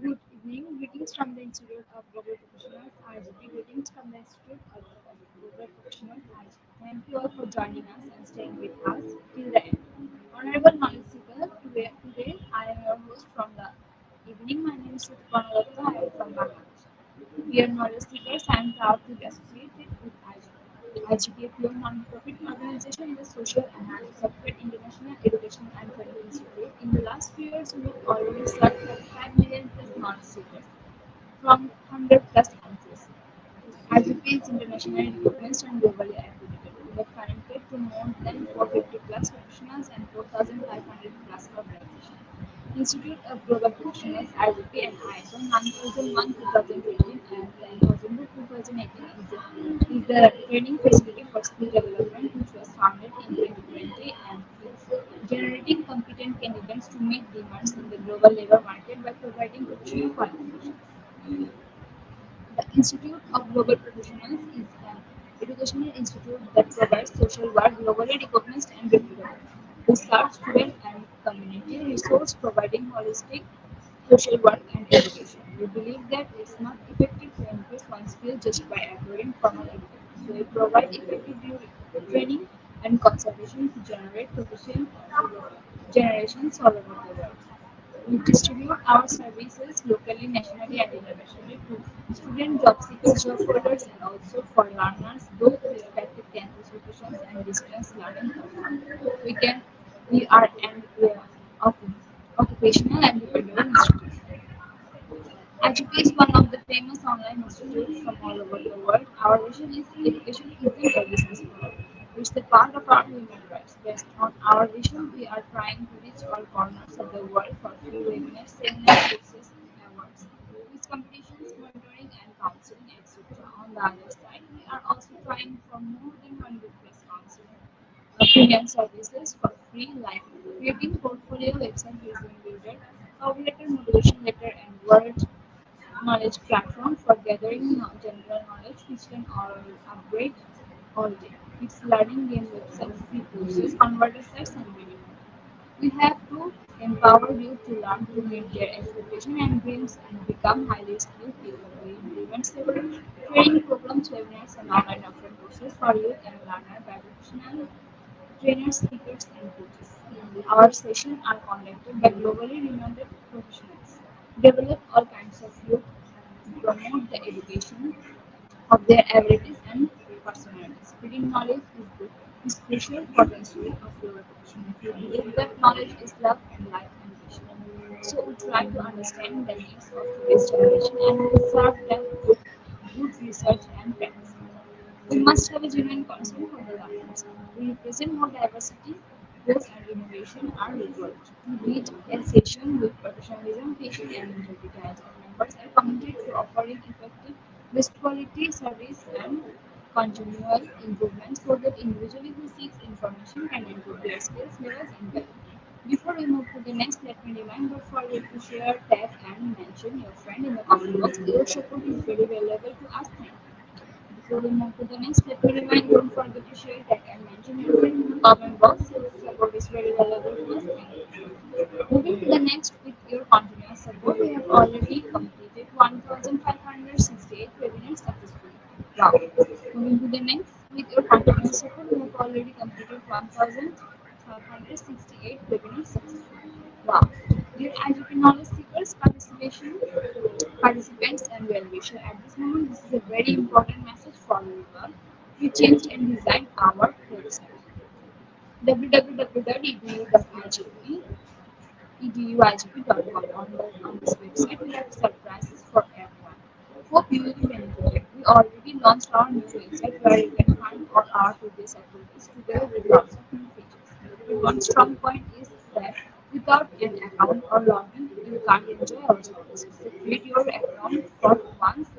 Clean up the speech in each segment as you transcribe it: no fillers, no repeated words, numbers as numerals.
Good evening. Greetings from the Institute of Global Professionals, IGP. Greetings from the Institute of Global Professionals, IGP. Thank you all for joining us and staying with us till the end. Honorable knowledge seeker, today I am your host from the evening. My name is Sukhpanalatta. I am from Bangladesh. We are knowledge seekers. I am proud to be associated with IGP. IGP, a pure non-profit organization, is a social and non-profit international educational and training institute. In the last few years, we have already served 5 million plus knowledge seekers from 100 plus countries. IGP is internationally recognized and globally accredited. We have connected to more than 450 plus professionals and 4,500 plus organizations. Institute of Global Professionals (IGP) and ISO 9001 2018 and 10000 2018 is the training facility for skill development which was founded in 2020 and is generating competent candidates to meet demands in the global labor market by providing professional qualifications. The Institute of Global Professionals is an educational institute that provides social work globally recognized and reputable. We serve students and community resource providing holistic social work and education. We believe that it's not effective to increase one skill just by acquiring formal education. So we provide effective training and consultation to generate proficient generations all over the world. We distribute our services locally, nationally, and internationally to student job seekers, job holders, and also for learners, both respective campus locations and distance learning platforms. We can, we are an occupational and dependable institute. IGP is one of the famous online institutes from all over the world. Our vision is education isn't a business model. It's the part of our human rights. Based on our vision, we are trying to reach all corners of the world for free webinars, seminars, courses, awards, quiz competitions, mentoring, and counseling, etc. On the other side, we are also trying for more than 100 plus counseling premium services for free, like creating portfolio website using builder, cover letter, motivation letter, and word knowledge platform for gathering general knowledge which can all upgrade all day. It's learning game websites, free courses, converter sites, and many more. We have to empower youth to learn to meet their expectations and dreams and become highly skilled people. We implement several training programs, webinars, and online offline courses for youth and learners by professional trainers, speakers, and coaches. Our sessions are conducted by globally renowned professionals. Develop all kinds of youth to promote the education of their abilities and personalities. Spreading knowledge is crucial for the institute of global professionals. knowledge is love and life ambition. So we try to understand the needs of today's generation and serve them with good research and practice. We must have a genuine concern for the learners. We represent more diversity, growth and innovation are required. To lead a session with professionalism, patience and integrity as our members are committed to offering effective, best quality service and continual improvement so that individually who seeks information can improve their skills, levels and value. Before we move to the next, let me remind don't forget to share, tag and mention your friend in the comment box. Your support is very valuable to us. Thank you. Before we move to the next, let me remind don't forget to share, tag and mention your friend in the comment box. Your support is very valuable to us. Thank you. Moving to the next with your continuous support, we have already completed 1568 webinars successfully. Wow. Moving to the next with your continuous support, we have already completed 1568 webinars successfully. Wow. Dear IGP knowledge seekers, participants and well-wishers, at this moment, this is a very important message for you all. We changed and designed our website www.edu.igp eduigp.com. On this website, we have surprises for everyone. Hope you will be benefited. We already launched our new website where you can find all our previous activities together with lots of new features. But one strong point is that without an account or login, you can't enjoy our services. So create your account for once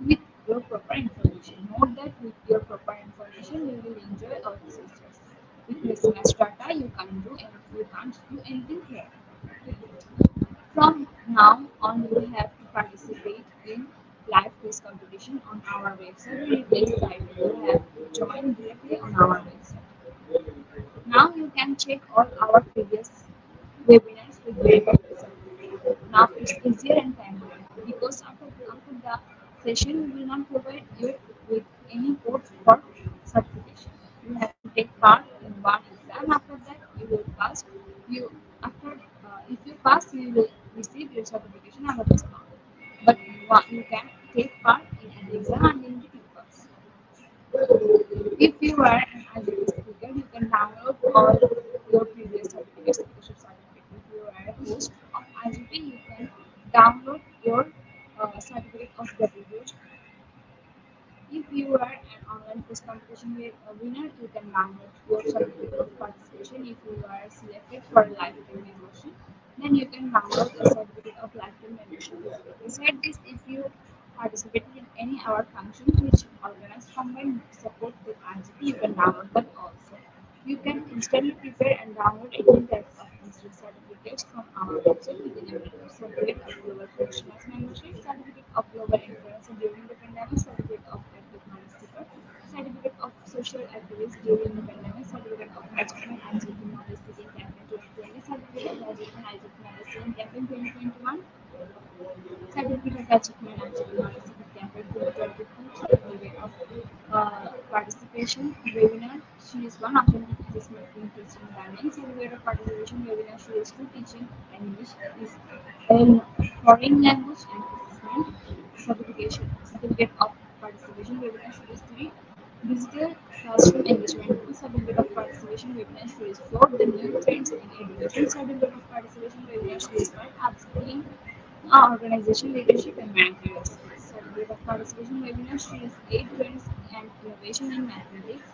with your proper information. Note that with your proper information, you will enjoy our features. With mismatched data, you can't do anything here. From now on, you will have to participate in live quiz competition on our website. We replace site. You will have to join directly on our website. Now you can check all our previous webinars with very good result. Now it's easier and timely because after the session we will not provide you with any code for certification. You have to take part in one exam. After that you will pass. You after if you pass you will receive your certification under discount. But you can take part in an exam unlimited you pass. If you are an IGP speaker, you can download all your previous certificates, leadership certificate. If you are a host of IGP, you can download your certificate of WH. If you are an online quiz competition winner, you can download your certificate of participation. If you are selected for a lifetime membership, then you can download a certificate of lifetime membership. Besides this, if you participated in any our functions which organize combined support with IGP, you can download that also. You can instantly prepare and download any types of instant certificates from our website within a minute. Certificate of global professionals membership, certificate of global influencer during the pandemic, certificate of active knowledge seeker, certificate of social activists during the pandemic, certificate of achievement IGP knowledge seeking campaign 2020, certificate of achievement IGP knowledge seeking campaign 2021, certificate of achievement IGP knowledge seeking campaign 2022, certificate of participation webinar series 1 authentic assessment in teaching learning, certificate of participation webinar series 2 teaching English is a foreign language and assessment certification, certificate of participation webinar series 3 digital classroom engagement 2, certificate of participation webinar series 4 the new trends in education, certificate of participation webinar series 5 upskilling organization leadership and managerial skills. Certificate of participation webinar series 8 trends and innovation in mathematics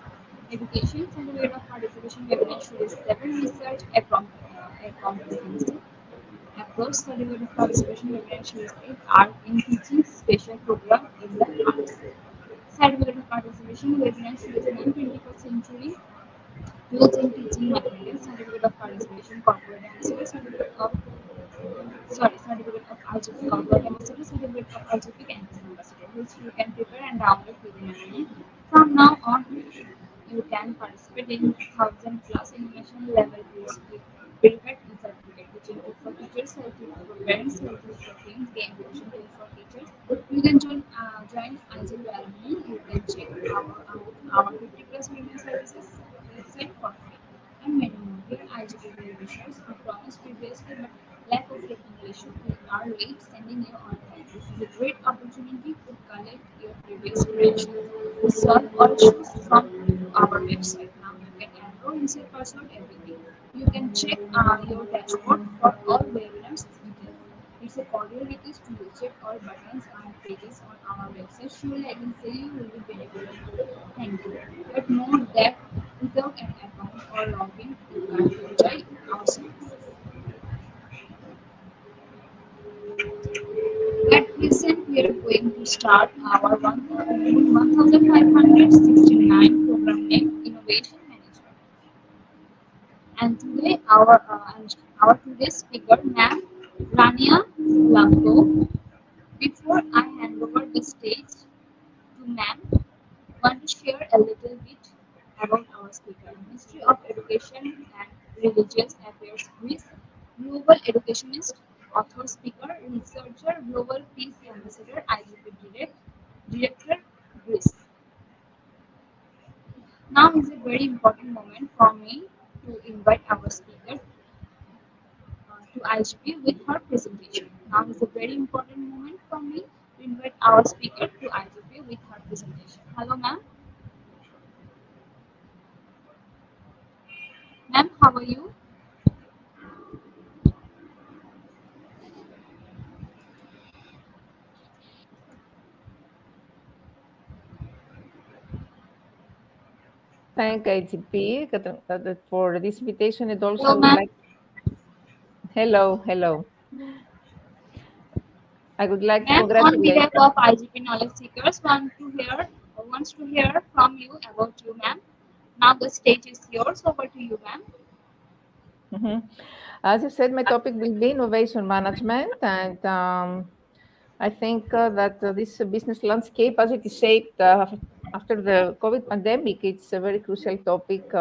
education, certificate of participation webinar series 7 research accomplishments approach, certificate of participation webinar series 8 art in teaching special program in the arts. Certificate of participation webinar series 9 21st century tools in teaching mathematics, certificate of participation corporate ambassador, certificate of RGP corporate ambassador, certificate of RGP campus ambassador, which you can prepare and download within a minute. From now on, you can participate in 1,000 plus international level quiz with private certificate, which include for teachers, certificate for parents, certificate for teams, game version for teachers. You can join IGP alumni. You can check our 50 plus women services website for free and many more. Here, IGP research who promised previously but lack of recognition who are late sending you on time. This is a great opportunity to collect your previous credentials. Solve all issues from our website. Now you can enroll, insert password, everything. You can check your dashboard for all webinars details. It's a cordial request to check all buttons and pages on our website. Surely I can say you will be benefited. Thank you. But note that without an account or login, you can't enjoy our services. At present, we are going to start our 1569 program name Innovation Management. And today, our today's speaker, Ma'am Rania Lambo. Before I hand over the stage to Ma'am, want to share a little bit about our speaker. History of Education and Religious Affairs Greece, Global Educationist, author, speaker, researcher, Global Peace Ambassador, IGP Director, Greece. Now is a very important moment for me to invite our speaker to IGP with her presentation. Now is a very important moment for me to invite our speaker to IGP with her presentation. Hello, ma'am. Ma'am, how are you? Thank IGP for this invitation, and also Hello, I would ma'am. like hello. I would like to Ma'am, on congratulate. behalf of IGP Knowledge Seekers, wants to hear from you about you, ma'am. Now the stage is yours. Over to you, ma'am. Mhm. As you said, my topic will be innovation management, and I think that this business landscape, as it is shaped after the COVID pandemic, it's a very crucial topic,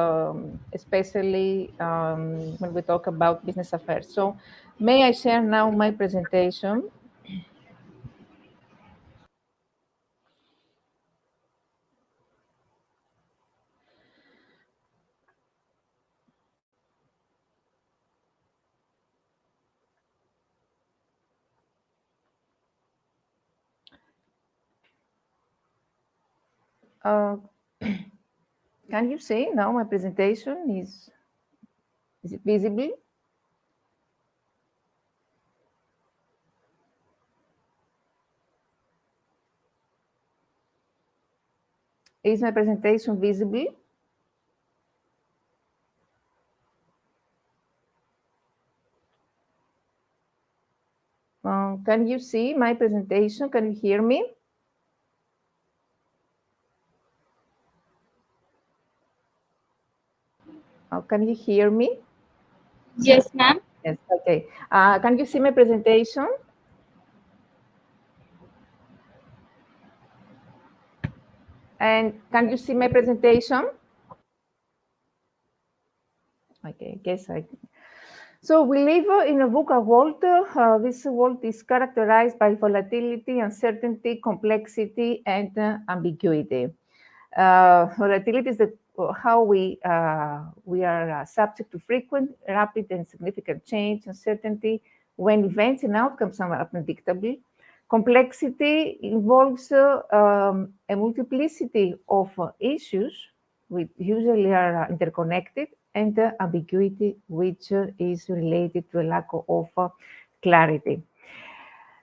especially when we talk about business affairs. So, may I share now my presentation? Uh, can you see now my presentation is it visible? Is my presentation visible? Can you see my presentation? Can you hear me? Can you hear me? Yes, ma'am. Yes, okay. Can you see my presentation? And can you see my presentation? Okay, I guess I. So we live in a VUCA world. This world is characterized by volatility, uncertainty, complexity, and ambiguity. Volatility is how we are subject to frequent, rapid, and significant change. Uncertainty when events and outcomes are unpredictable. Complexity involves a multiplicity of issues which usually are interconnected, and ambiguity, which is related to a lack of clarity.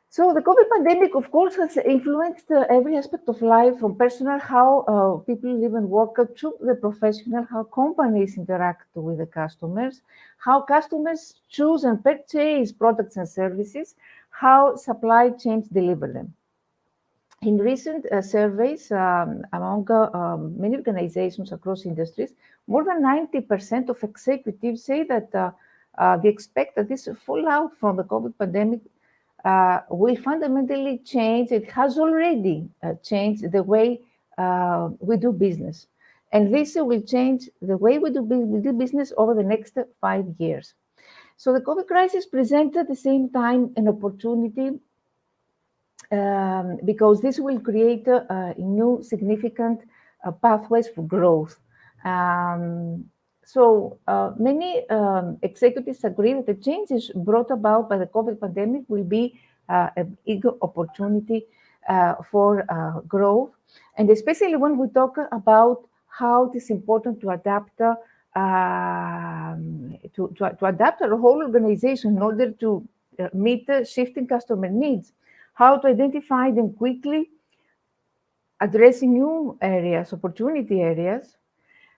So the COVID pandemic, of course, has influenced every aspect of life, from personal, how people live and work, to the professional, how companies interact with the customers, how customers choose and purchase products and services, how supply chains deliver them. In recent surveys among many organizations across industries, more than 90% of executives say that they expect that this fallout from the COVID pandemic will fundamentally change. It has already changed the way we do business. And this will change the way we do business over the next 5 years. So the COVID crisis presented at the same time an opportunity because this will create new significant pathways for growth. Many executives agree that the changes brought about by the COVID pandemic will be a big opportunity for growth, and especially when we talk about how it is important to adapt to adapt our whole organization in order to meet the shifting customer needs, how to identify them quickly, addressing new areas, opportunity areas,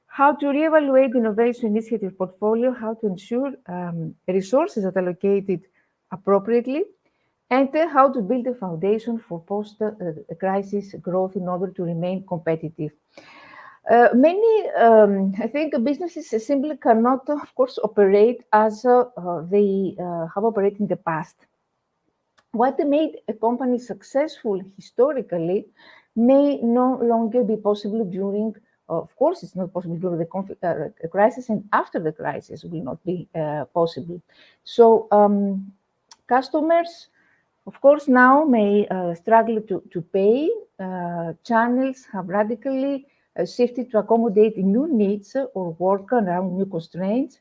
how to reevaluate innovation initiative portfolio, how to ensure resources are allocated appropriately, and how to build a foundation for post-crisis growth in order to remain competitive. I think, businesses simply cannot, of course, operate as they have operated in the past. What made a company successful historically may no longer be possible during, of course, it's not possible during the crisis, and after the crisis will not be possible. So, customers, of course, now may struggle to pay. Channels have radically shifted to accommodate new needs or work around new constraints.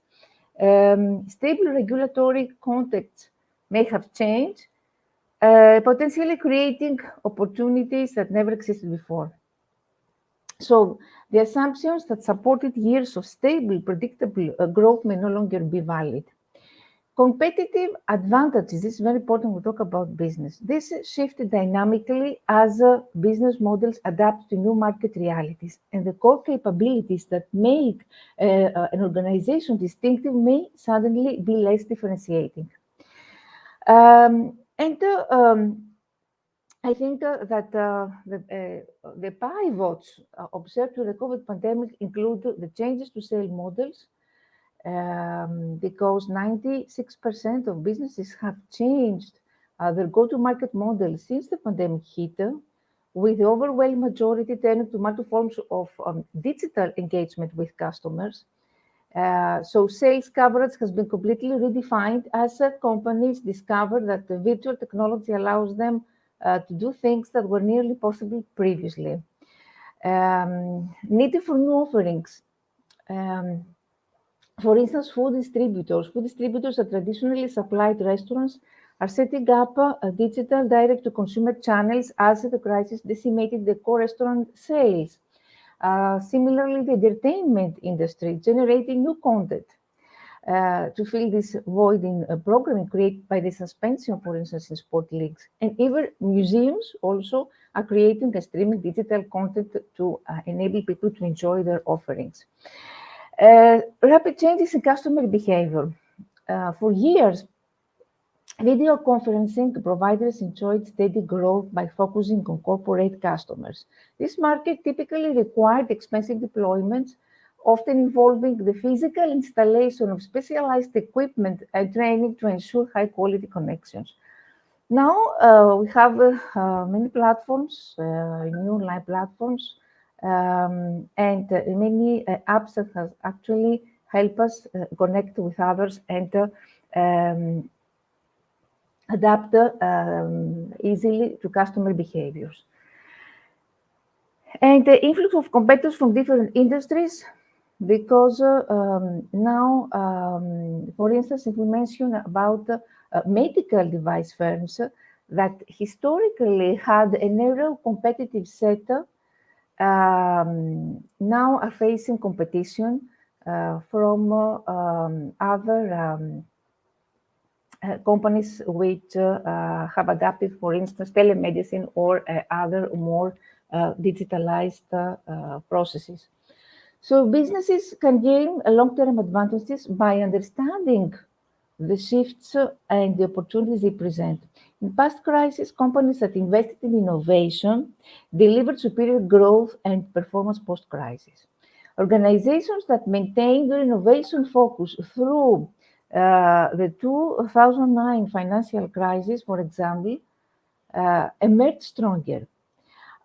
Stable regulatory contexts may have changed, potentially creating opportunities that never existed before. So the assumptions that supported years of stable, predictable growth may no longer be valid. Competitive advantages, this is very important when we talk about business. This shifted dynamically as business models adapt to new market realities, and the core capabilities that make an organization distinctive may suddenly be less differentiating. And I think that the pivots observed through the COVID pandemic include the changes to sales models, because 96% of businesses have changed their go-to-market model since the pandemic hit, with the overwhelming majority turning to multiple forms of digital engagement with customers. So sales coverage has been completely redefined as companies discover that the virtual technology allows them to do things that were nearly possible previously. Need for new offerings. Um, for instance, food distributors that traditionally supplied restaurants are setting up digital direct-to-consumer channels as the crisis decimated the core restaurant sales. Similarly, the entertainment industry generating new content to fill this void in programming created by the suspension, for instance, in sport leagues. And even museums also are creating and streaming digital content to enable people to enjoy their offerings. Rapid changes in customer behavior. For years, video conferencing providers enjoyed steady growth by focusing on corporate customers. This market typically required expensive deployments, often involving the physical installation of specialized equipment and training to ensure high-quality connections. Now, we have many platforms, new online platforms, and many apps that have actually help us connect with others and um, adapt easily to customer behaviors. And the influx of competitors from different industries, because now, for instance, if we mention about medical device firms that historically had a narrow competitive set, now are facing competition from other companies which have adapted, for instance, telemedicine or other more digitalized processes. So businesses can gain long-term advantages by understanding the shifts and the opportunities they present. In past crises, companies that invested in innovation delivered superior growth and performance post-crisis. Organizations that maintain their innovation focus through the 2009 financial crisis, for example, emerged stronger,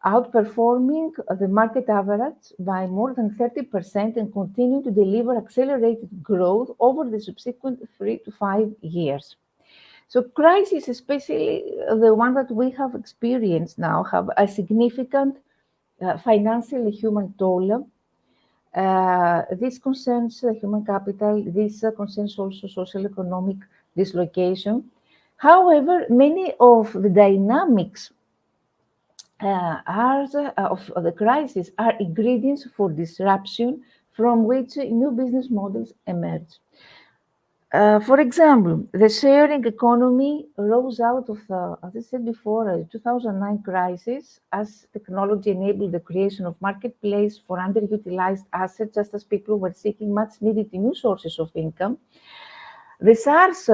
outperforming the market average by more than 30% and continue to deliver accelerated growth over the subsequent 3 to 5 years. So crises, especially the one that we have experienced now, have a significant financial and human toll. This concerns human capital. This concerns also social economic dislocation. However, many of the dynamics of the crisis are ingredients for disruption from which new business models emerge. For example, the sharing economy rose out of, as I said before, a 2009 crisis as technology enabled the creation of marketplace for underutilized assets, just as people were seeking much needed new sources of income. The SARS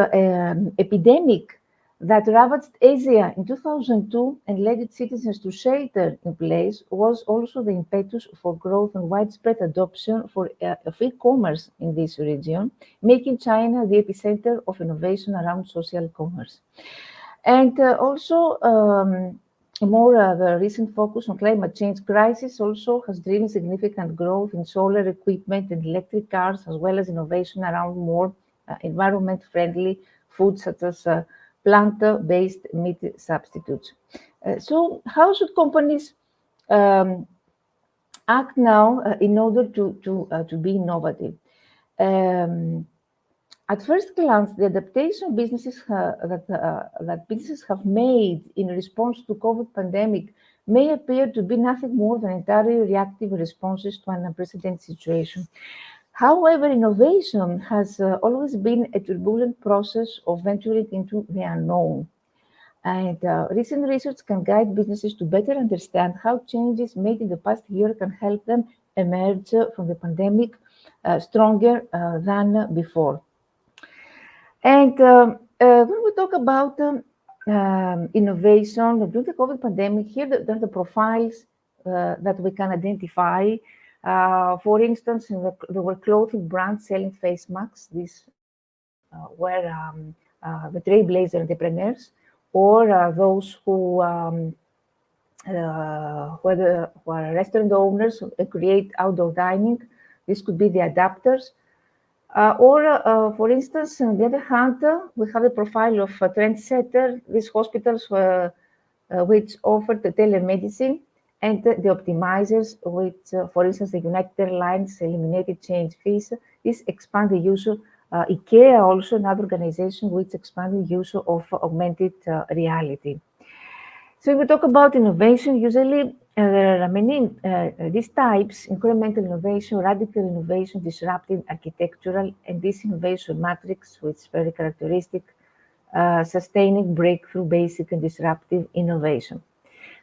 epidemic that ravaged Asia in 2002 and led its citizens to shelter in place was also the impetus for growth and widespread adoption of e-commerce in this region, making China the epicenter of innovation around social commerce. And also, the recent focus on climate change crisis also has driven significant growth in solar equipment and electric cars, as well as innovation around more environment-friendly foods such as plant-based meat substitutes. So, how should companies um, act now in order to be innovative? Um, at first glance, the adaptation that businesses have made in response to COVID pandemic may appear to be nothing more than entirely reactive responses to an unprecedented situation. However, innovation has always been a turbulent process of venturing into the unknown. And recent research can guide businesses to better understand how changes made in the past year can help them emerge from the pandemic stronger than before. And when we talk about innovation during the COVID pandemic, here there are the profiles that we can identify. For instance, there were clothing brands selling face masks. These were the trailblazer entrepreneurs, or those who are restaurant owners who create outdoor dining. This could be the adapters. For instance, on the other hand, we have the profile of a trendsetter, these hospitals which offer the telemedicine, and the optimizers, which, for instance, the United Airlines eliminated change fees. This expand the use of IKEA, also another organization which expand the use of augmented reality. So if we talk about innovation, usually there are many these types: incremental innovation, radical innovation, disruptive, architectural, and this innovation matrix, which is very characteristic, sustaining, breakthrough, basic, and disruptive innovation.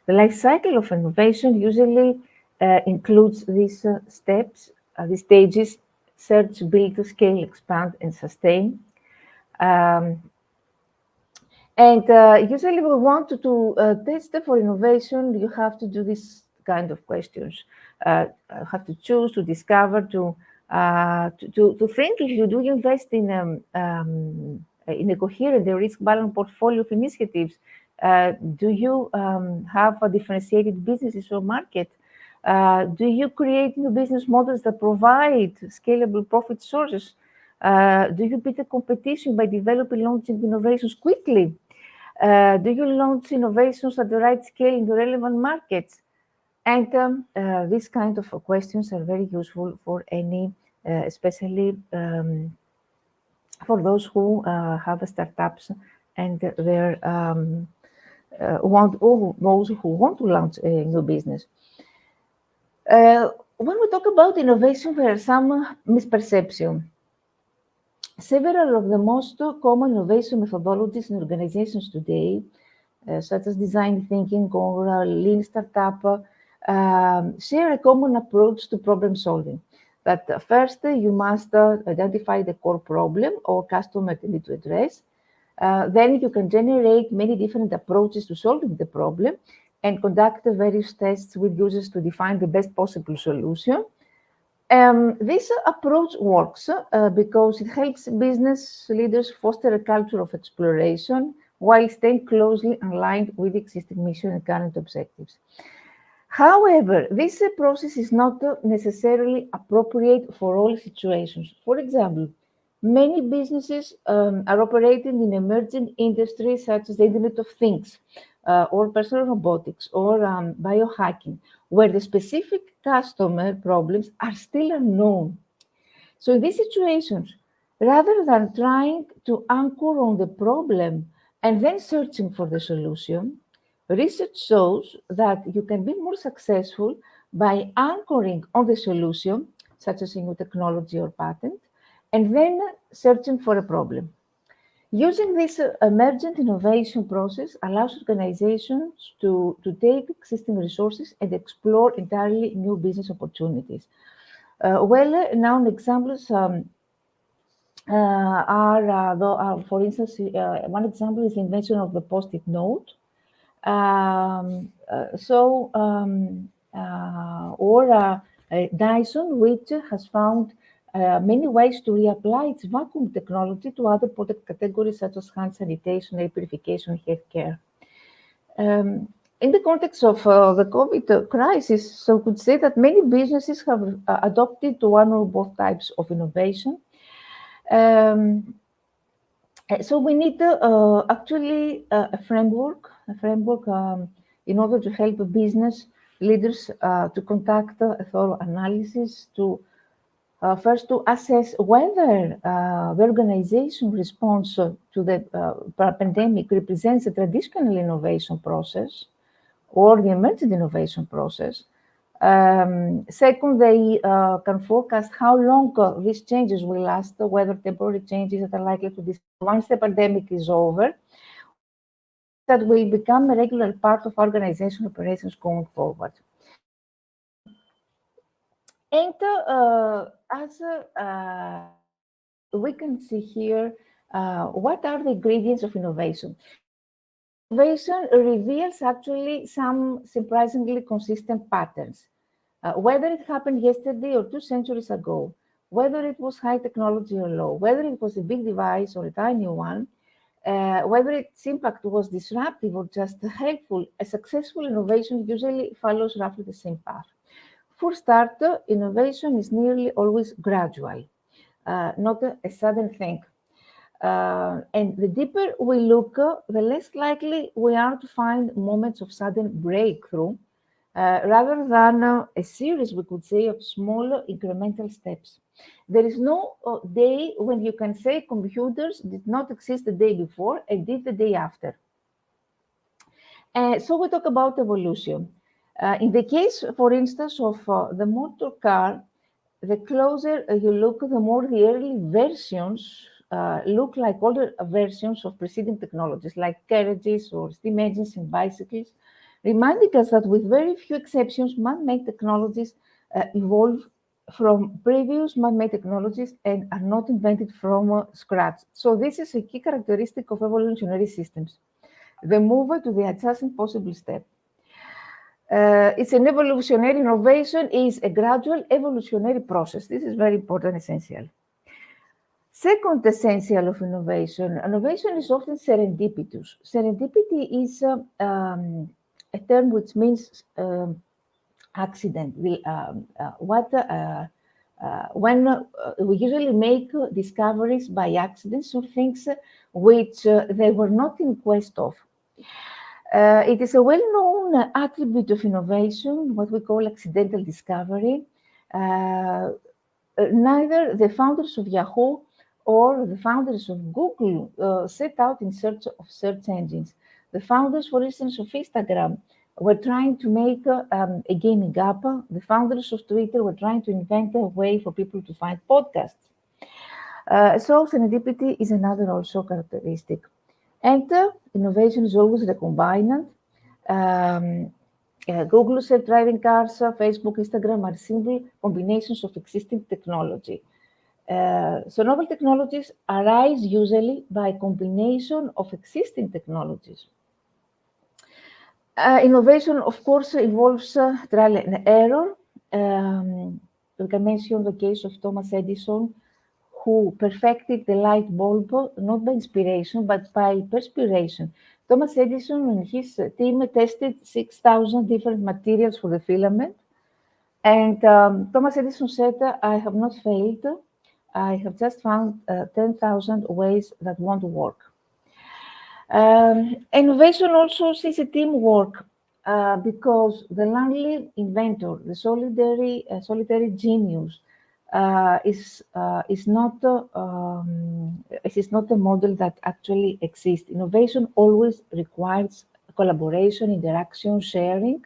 The life cycle of innovation usually includes these steps, these stages: search, build, scale, expand, and sustain. Um, And usually, we want to test for innovation. You have to do this kind of questions. Have to choose, to discover, to think if you do invest in a coherent and risk balance portfolio of initiatives. Do you have a differentiated businesses or market? Do you create new business models that provide scalable profit sources? Do you beat the competition by developing, launching innovations quickly? Do you launch innovations at the right scale in the relevant markets? And these kind of questions are very useful for any, especially for those who have startups and those who want to launch a new business. When we talk about innovation, there are some misperceptions. Several of the most common innovation methodologies in organizations today, such as design thinking or lean startup, share a common approach to problem solving. That first, you must identify the core problem or customer need to address. Then you can generate many different approaches to solving the problem and conduct various tests with users to define the best possible solution. This approach works because it helps business leaders foster a culture of exploration while staying closely aligned with the existing mission and current objectives. However, this process is not necessarily appropriate for all situations. For example, many businesses are operating in emerging industries such as the Internet of Things, or personal robotics, or biohacking, where the specific customer problems are still unknown. So in these situations, rather than trying to anchor on the problem and then searching for the solution, research shows that you can be more successful by anchoring on the solution, such as a new technology or patent, and then searching for a problem. Using this emergent innovation process allows organizations to take existing resources and explore entirely new business opportunities. Well-known examples for instance, one example is the invention of the post-it note. Dyson, which has found many ways to reapply its vacuum technology to other product categories such as hand sanitation, air purification, healthcare. In the context of the COVID crisis, so we could say that many businesses have adopted one or both types of innovation. So we need actually a framework in order to help business leaders to conduct a thorough analysis to first to assess whether the organization response to the pandemic represents a traditional innovation process or the emergent innovation process. Second, they can forecast how long these changes will last, whether temporary changes that are likely to disappear once the pandemic is over, or changes that will become a regular part of organization operations going forward. And as we can see here, what are the ingredients of innovation? Innovation reveals actually some surprisingly consistent patterns. Whether it happened yesterday or 2 centuries ago, whether it was high technology or low, whether it was a big device or a tiny one, whether its impact was disruptive or just helpful, a successful innovation usually follows roughly the same path. For starters, innovation is nearly always gradual, not a sudden thing. And the deeper we look, the less likely we are to find moments of sudden breakthrough, rather than a series, we could say, of small incremental steps. There is no day when you can say computers did not exist the day before and did the day after. So we talk about evolution. In the case, for instance, of the motor car, the closer you look, the more the early versions look like older versions of preceding technologies, like carriages or steam engines and bicycles, reminding us that with very few exceptions, man-made technologies evolve from previous man-made technologies and are not invented from scratch. So this is a key characteristic of evolutionary systems, the move to the adjacent possible step. It's an evolutionary innovation is a gradual evolutionary process. This is very important, essential. Second essential of innovation, innovation is often serendipitous. Serendipity is a term which means accident. When we usually make discoveries by accidents or things which they were not in quest of. It is a well-known attribute of innovation, what we call accidental discovery. Neither the founders of Yahoo or the founders of Google set out in search of search engines. The founders, for instance, of Instagram were trying to make a gaming app. The founders of Twitter were trying to invent a way for people to find podcasts. So serendipity is another also characteristic. And innovation is always recombinant. Google self-driving cars, Facebook, Instagram are simple combinations of existing technology. So novel technologies arise usually by combination of existing technologies. Innovation, of course, involves trial and error. We can mention the case of Thomas Edison, who perfected the light bulb not by inspiration but by perspiration. Thomas Edison and his team tested 6,000 different materials for the filament. And Thomas Edison said, I have not failed. I have just found 10,000 ways that won't work. Innovation also is a teamwork because the lonely inventor, the solitary genius, is not it is not a model that actually exists. Innovation always requires collaboration, interaction, sharing.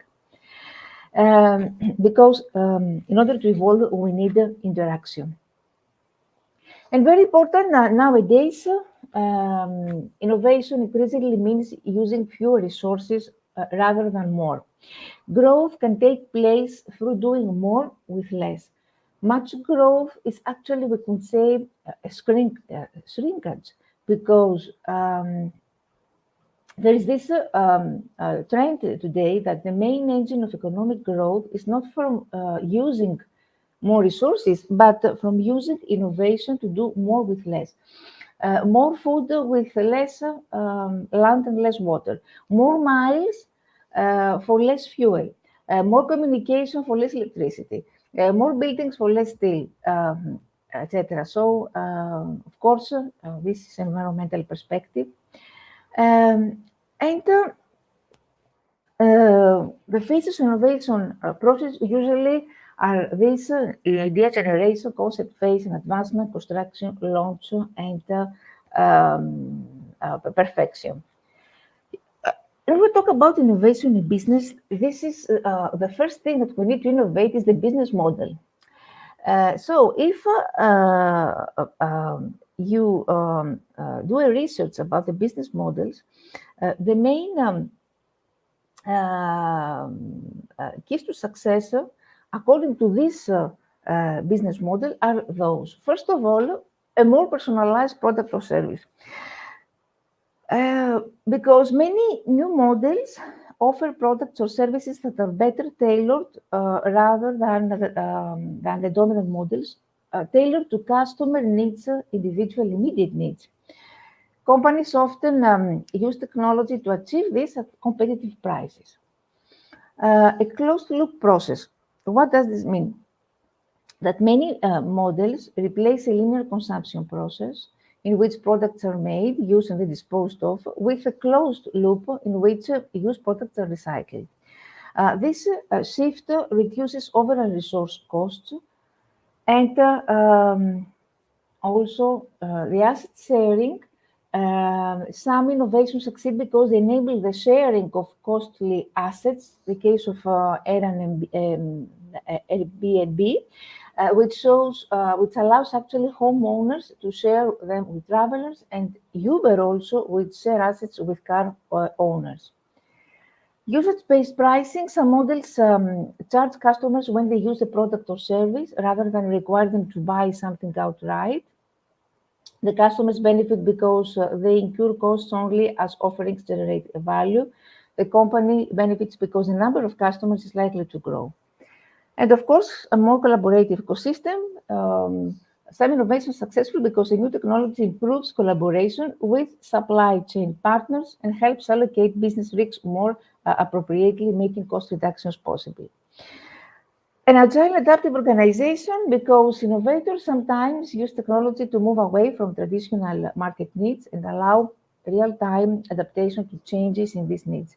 because in order to evolve, we need interaction. And very important nowadays, innovation increasingly means using fewer resources rather than more. Growth can take place through doing more with less. Much growth is actually, we can say, shrinkage, because there is this trend today that the main engine of economic growth is not from using more resources, but from using innovation to do more with less. More food with less land and less water, more miles for less fuel, more communication for less electricity, more buildings for less steel, etc. So, of course, this is environmental perspective. And the phases of innovation process usually are this idea generation, concept phase, and advancement, construction, launch, and perfection. When we talk about innovation in business, this is the first thing that we need to innovate is the business model. So if you do a research about the business models, the main keys to success, according to this business model, are those. First of all, a more personalized product or service. Because many new models offer products or services that are better tailored rather than the dominant models, tailored to customer needs, individual immediate needs. Companies often use technology to achieve this at competitive prices. A closed-loop process. What does this mean? That many models replace a linear consumption process in which products are made, used, and then disposed of, with a closed loop in which used products are recycled. This shift reduces overall resource costs and also the asset sharing. Some innovations succeed because they enable the sharing of costly assets, the case of Airbnb, which allows actually homeowners to share them with travelers, and Uber also, which share assets with car owners. Usage-based pricing, some models charge customers when they use a product or service rather than require them to buy something outright. The customers benefit because they incur costs only as offerings generate a value. The company benefits because the number of customers is likely to grow. And of course, a more collaborative ecosystem. Some innovation is successful because a new technology improves collaboration with supply chain partners and helps allocate business risks more appropriately, making cost reductions possible. An agile adaptive organization, because innovators sometimes use technology to move away from traditional market needs and allow real-time adaptation to changes in these needs.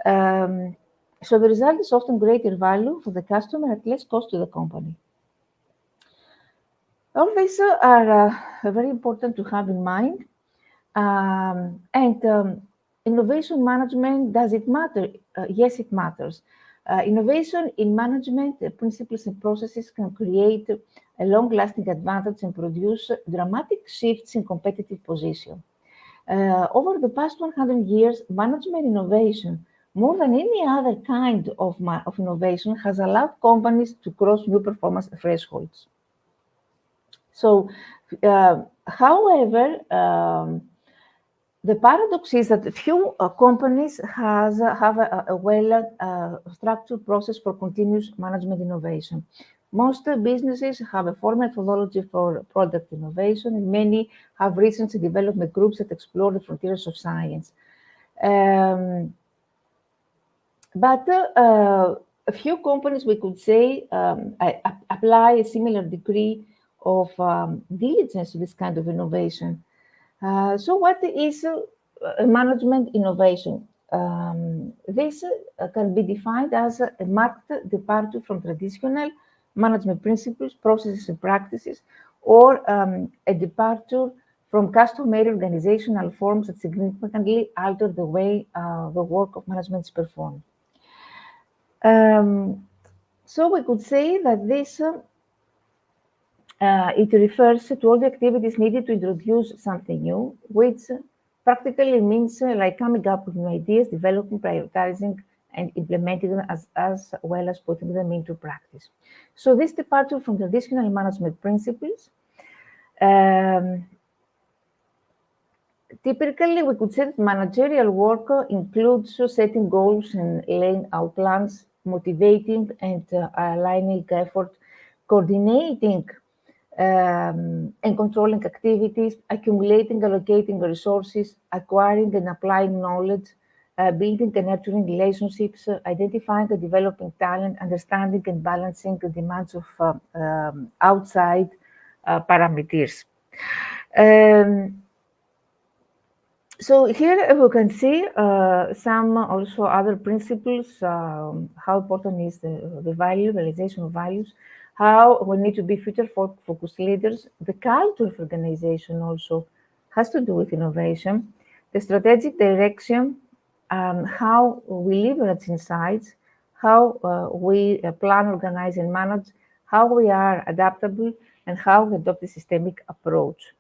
So the result is often greater value for the customer at less cost to the company. All these are very important to have in mind. And innovation management, does it matter? Yes, it matters. Innovation in management principles and processes can create a long-lasting advantage and produce dramatic shifts in competitive position. Over the past 100 years, management innovation, more than any other kind of innovation, has allowed companies to cross new performance thresholds. So, however, the paradox is that few companies have a well-structured process for continuous management innovation. Most businesses have a formal methodology for product innovation, and many have recently development groups that explore the frontiers of science. But a few companies, we could say, apply a similar degree of diligence to this kind of innovation. So what is management innovation? This can be defined as a marked departure from traditional management principles, processes, and practices, or a departure from customary organizational forms that significantly alter the way the work of management is performed. Um, so we could say that this it refers to all the activities needed to introduce something new, which practically means like coming up with new ideas, developing, prioritizing, and implementing them as well as putting them into practice. So this departure from traditional management principles, um, typically we could say that managerial work includes setting goals and laying out plans, motivating and aligning effort, coordinating and controlling activities, accumulating, allocating resources, acquiring and applying knowledge, building and nurturing relationships, identifying and developing talent, understanding and balancing the demands of outside parameters. Um, so here we can see some also other principles, how important is the value, realization of values, how we need to be future focused leaders. The culture of organization also has to do with innovation, the strategic direction, how we leverage insights, how we plan, organize, and manage, how we are adaptable, and how we adopt a systemic approach.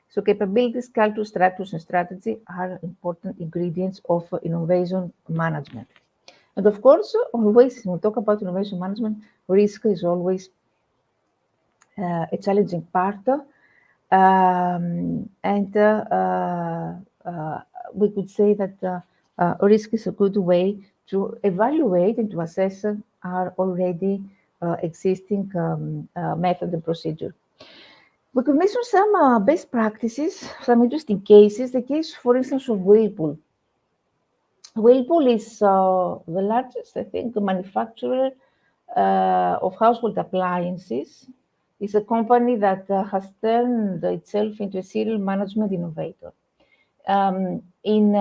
So capabilities, culture, structures, and strategy are important ingredients of innovation management. And of course, always when we talk about innovation management, risk is always a challenging part. And we could say that risk is a good way to evaluate and to assess our already existing method and procedure. We could mention some best practices, some interesting cases. The case, for instance, of Whirlpool. Whirlpool is the largest, I think, manufacturer of household appliances. It's a company that has turned itself into a serial management innovator. In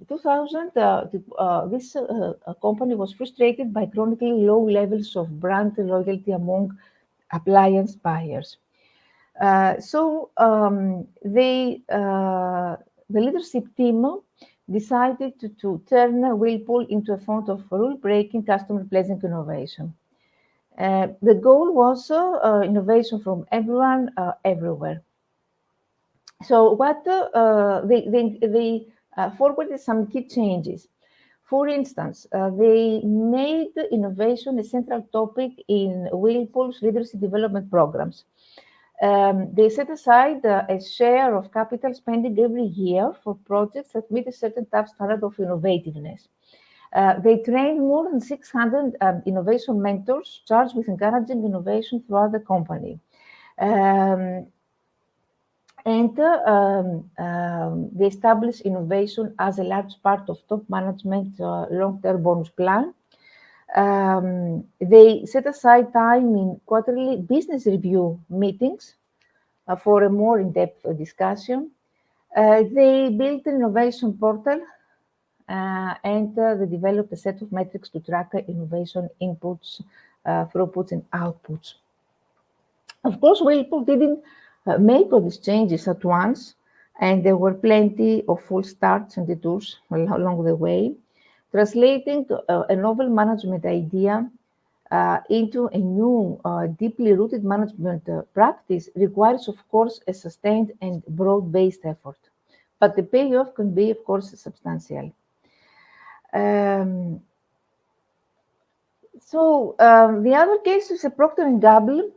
2000, this company was frustrated by chronically low levels of brand loyalty among appliance buyers. The leadership team decided to turn Whirlpool into a font of rule-breaking, customer-pleasing innovation. The goal was innovation from everyone, everywhere. So what they forwarded some key changes. For instance, they made innovation a central topic in Whirlpool's leadership development programs. They set aside a share of capital spending every year for projects that meet a certain top standard of innovativeness. They trained more than 600 innovation mentors charged with encouraging innovation throughout the company. Um, and they established innovation as a large part of top management long-term bonus plan. They set aside time in quarterly business review meetings for a more in-depth discussion. They built an innovation portal and they developed a set of metrics to track innovation inputs, throughputs, and outputs. Of course, Whirlpool didn't make all these changes at once, and there were plenty of false starts and detours along the way. Translating a novel management idea into a new, deeply rooted management practice requires, of course, a sustained and broad based effort. But the payoff can be, of course, substantial. Um, the other case is a Procter and Gamble.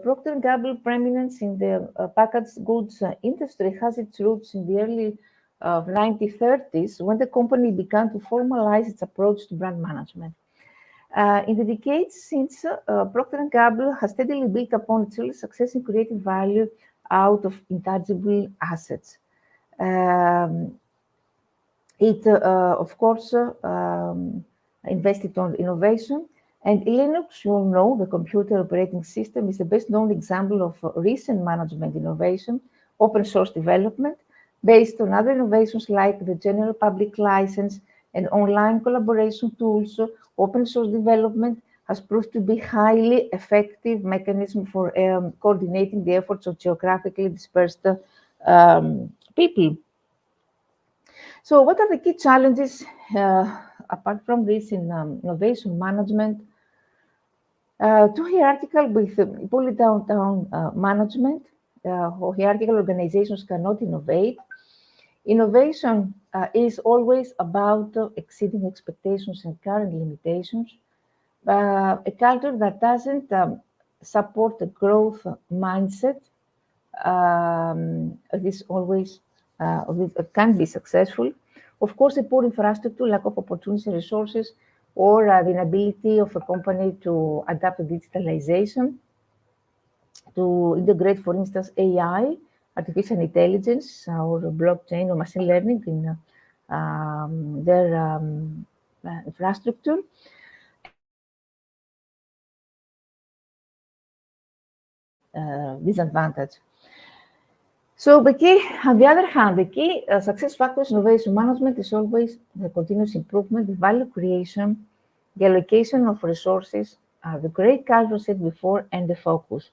Procter and Gamble preeminence in the packaged goods industry has its roots in the early 1930s when the company began to formalize its approach to brand management. In the decades since, Procter and Gamble has steadily built upon its early success in creating value out of intangible assets. Um, it, of course, invested on innovation. And Linux, you all know, the computer operating system is the best known example of recent management innovation, open source development, based on other innovations like the general public license and online collaboration tools. Open source development has proved to be highly effective mechanism for coordinating the efforts of geographically dispersed people. So, what are the key challenges apart from this, in innovation management, too hierarchical with fully down management, or hierarchical organizations cannot innovate. Innovation is always about exceeding expectations and current limitations. A culture that doesn't support the growth mindset, this always this can be successful. Of course, a poor infrastructure, lack of opportunities and resources, or the inability of a company to adapt to digitalization, to integrate, for instance, AI, artificial intelligence, or blockchain or machine learning in their infrastructure. Disadvantage. So the key, on the other hand, the key success factors in innovation management is always the continuous improvement, the value creation, the allocation of resources, the great culture said before, and the focus.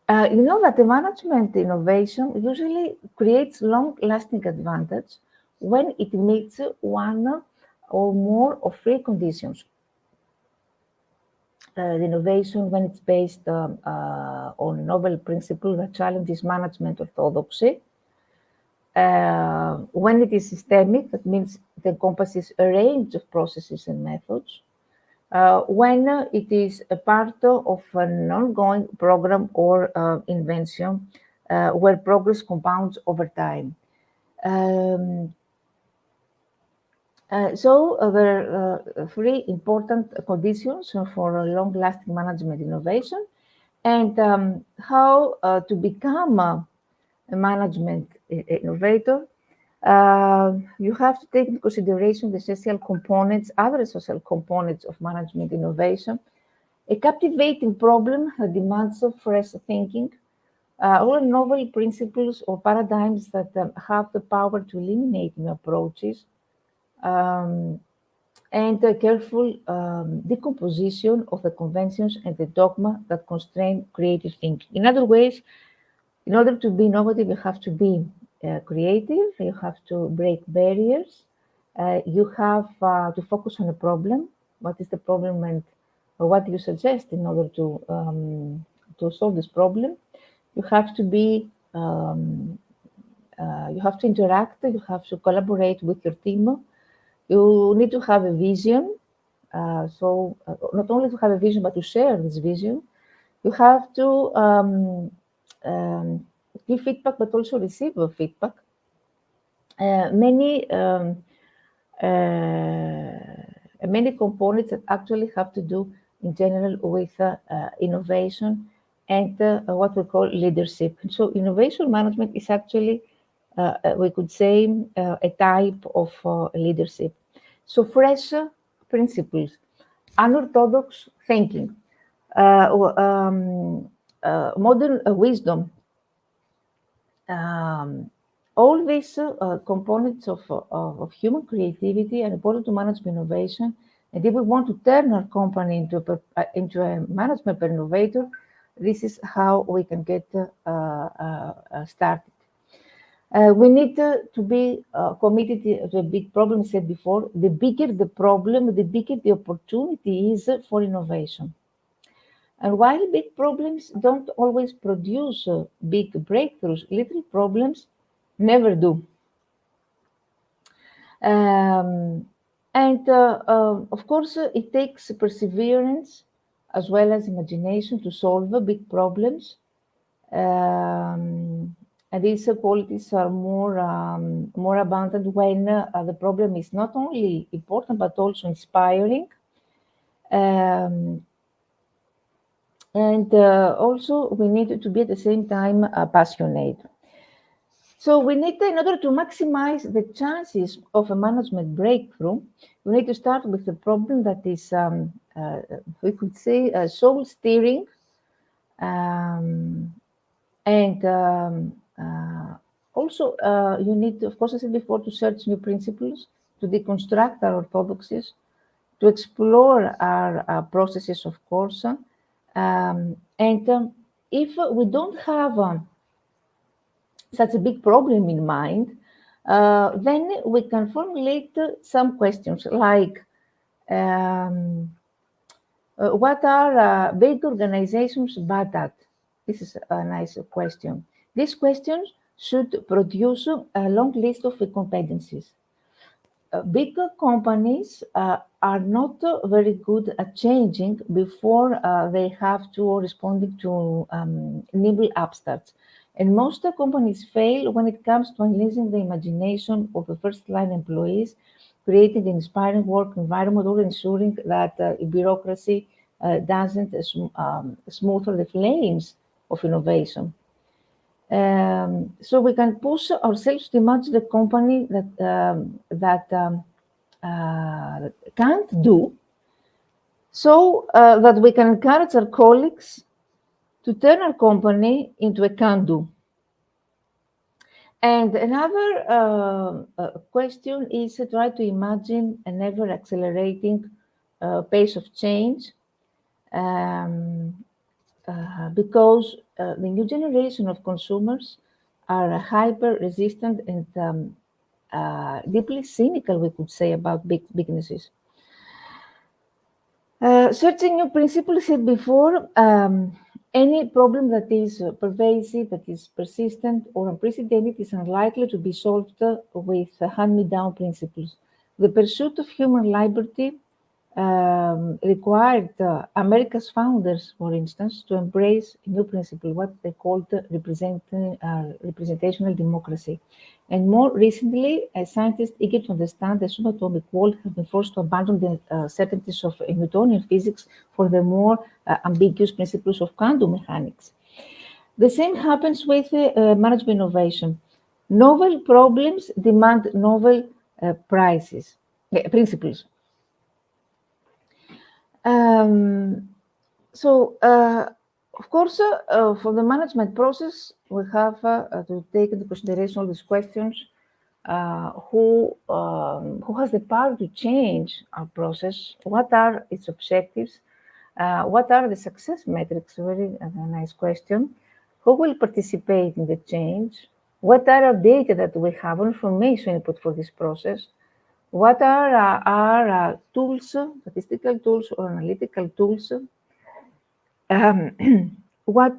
You know that the management innovation usually creates long-lasting advantage when it meets one or more of three conditions. The innovation, when it's based on novel principle that challenges management orthodoxy. When it is systemic, that means it encompasses a range of processes and methods. When it is a part of an ongoing program or invention where progress compounds over time. Um, there are three important conditions for a long-lasting management innovation, and how to become a management innovator. You have to take into consideration the social components, other social components of management innovation. A captivating problem that demands of fresh thinking, or novel principles or paradigms that have the power to eliminate new approaches, um, and a careful decomposition of the conventions and the dogma that constrain creative thinking. In other ways, in order to be innovative, you have to be creative, you have to break barriers, you have to focus on a problem. What is the problem, and what do you suggest in order to solve this problem? You have to be, you have to interact, you have to collaborate with your team. You need to have a vision. Not only to have a vision, but to share this vision. You have to um, give feedback, but also receive feedback. Many components that actually have to do in general with innovation and what we call leadership. So innovation management is actually, we could say, a type of leadership. So fresh principles, unorthodox thinking, modern wisdom, um, all these components of human creativity are important to manage innovation. And if we want to turn our company into a management per innovator, this is how we can get started. We need to be committed to a big problem, said before. The bigger the problem, the bigger the opportunity is for innovation. And while big problems don't always produce big breakthroughs, little problems never do. Um, of course, it takes perseverance as well as imagination to solve big problems. And these qualities are more abundant when the problem is not only important but also inspiring. Um, and also, we need to be at the same time passionate. So we need, in order to maximize the chances of a management breakthrough, we need to start with the problem that is, we could say, soul steering, um, and also you need, of course, I said before, to search new principles, to deconstruct our orthodoxies, to explore our processes, of course, and if we don't have such a big problem in mind, Then we can formulate some questions like um, what are big organizations bad at? This is a nice question. These questions should produce a long list of competencies. Bigger companies are not very good at changing before they have to responding to nimble upstarts. And most companies fail when it comes to unleashing the imagination of the first line employees, creating an inspiring work environment, or ensuring that bureaucracy doesn't smother the flames of innovation. So we can push ourselves to imagine the company that can't do, so that we can encourage our colleagues to turn our company into a can do. And another question is to try to imagine an ever accelerating pace of change, um, because the new generation of consumers are hyper resistant and deeply cynical, we could say, about big businesses. Searching new principles said before, any problem that is pervasive, that is persistent or unprecedented is unlikely to be solved with hand-me-down principles. The pursuit of human liberty required America's founders, for instance, to embrace a new principle, what they called representational democracy. And more recently, scientists eager to understand the subatomic world have been forced to abandon the certainties of Newtonian physics for the more ambiguous principles of quantum mechanics. The same happens with management innovation. Novel problems demand novel principles. Um, so, of course, for the management process, we have to take into consideration all these questions. Who has the power to change our process? What are its objectives? What are the success metrics? Very nice question. Who will participate in the change? What are our data that we have, information input for this process? What are our tools, statistical tools or analytical tools? Um, what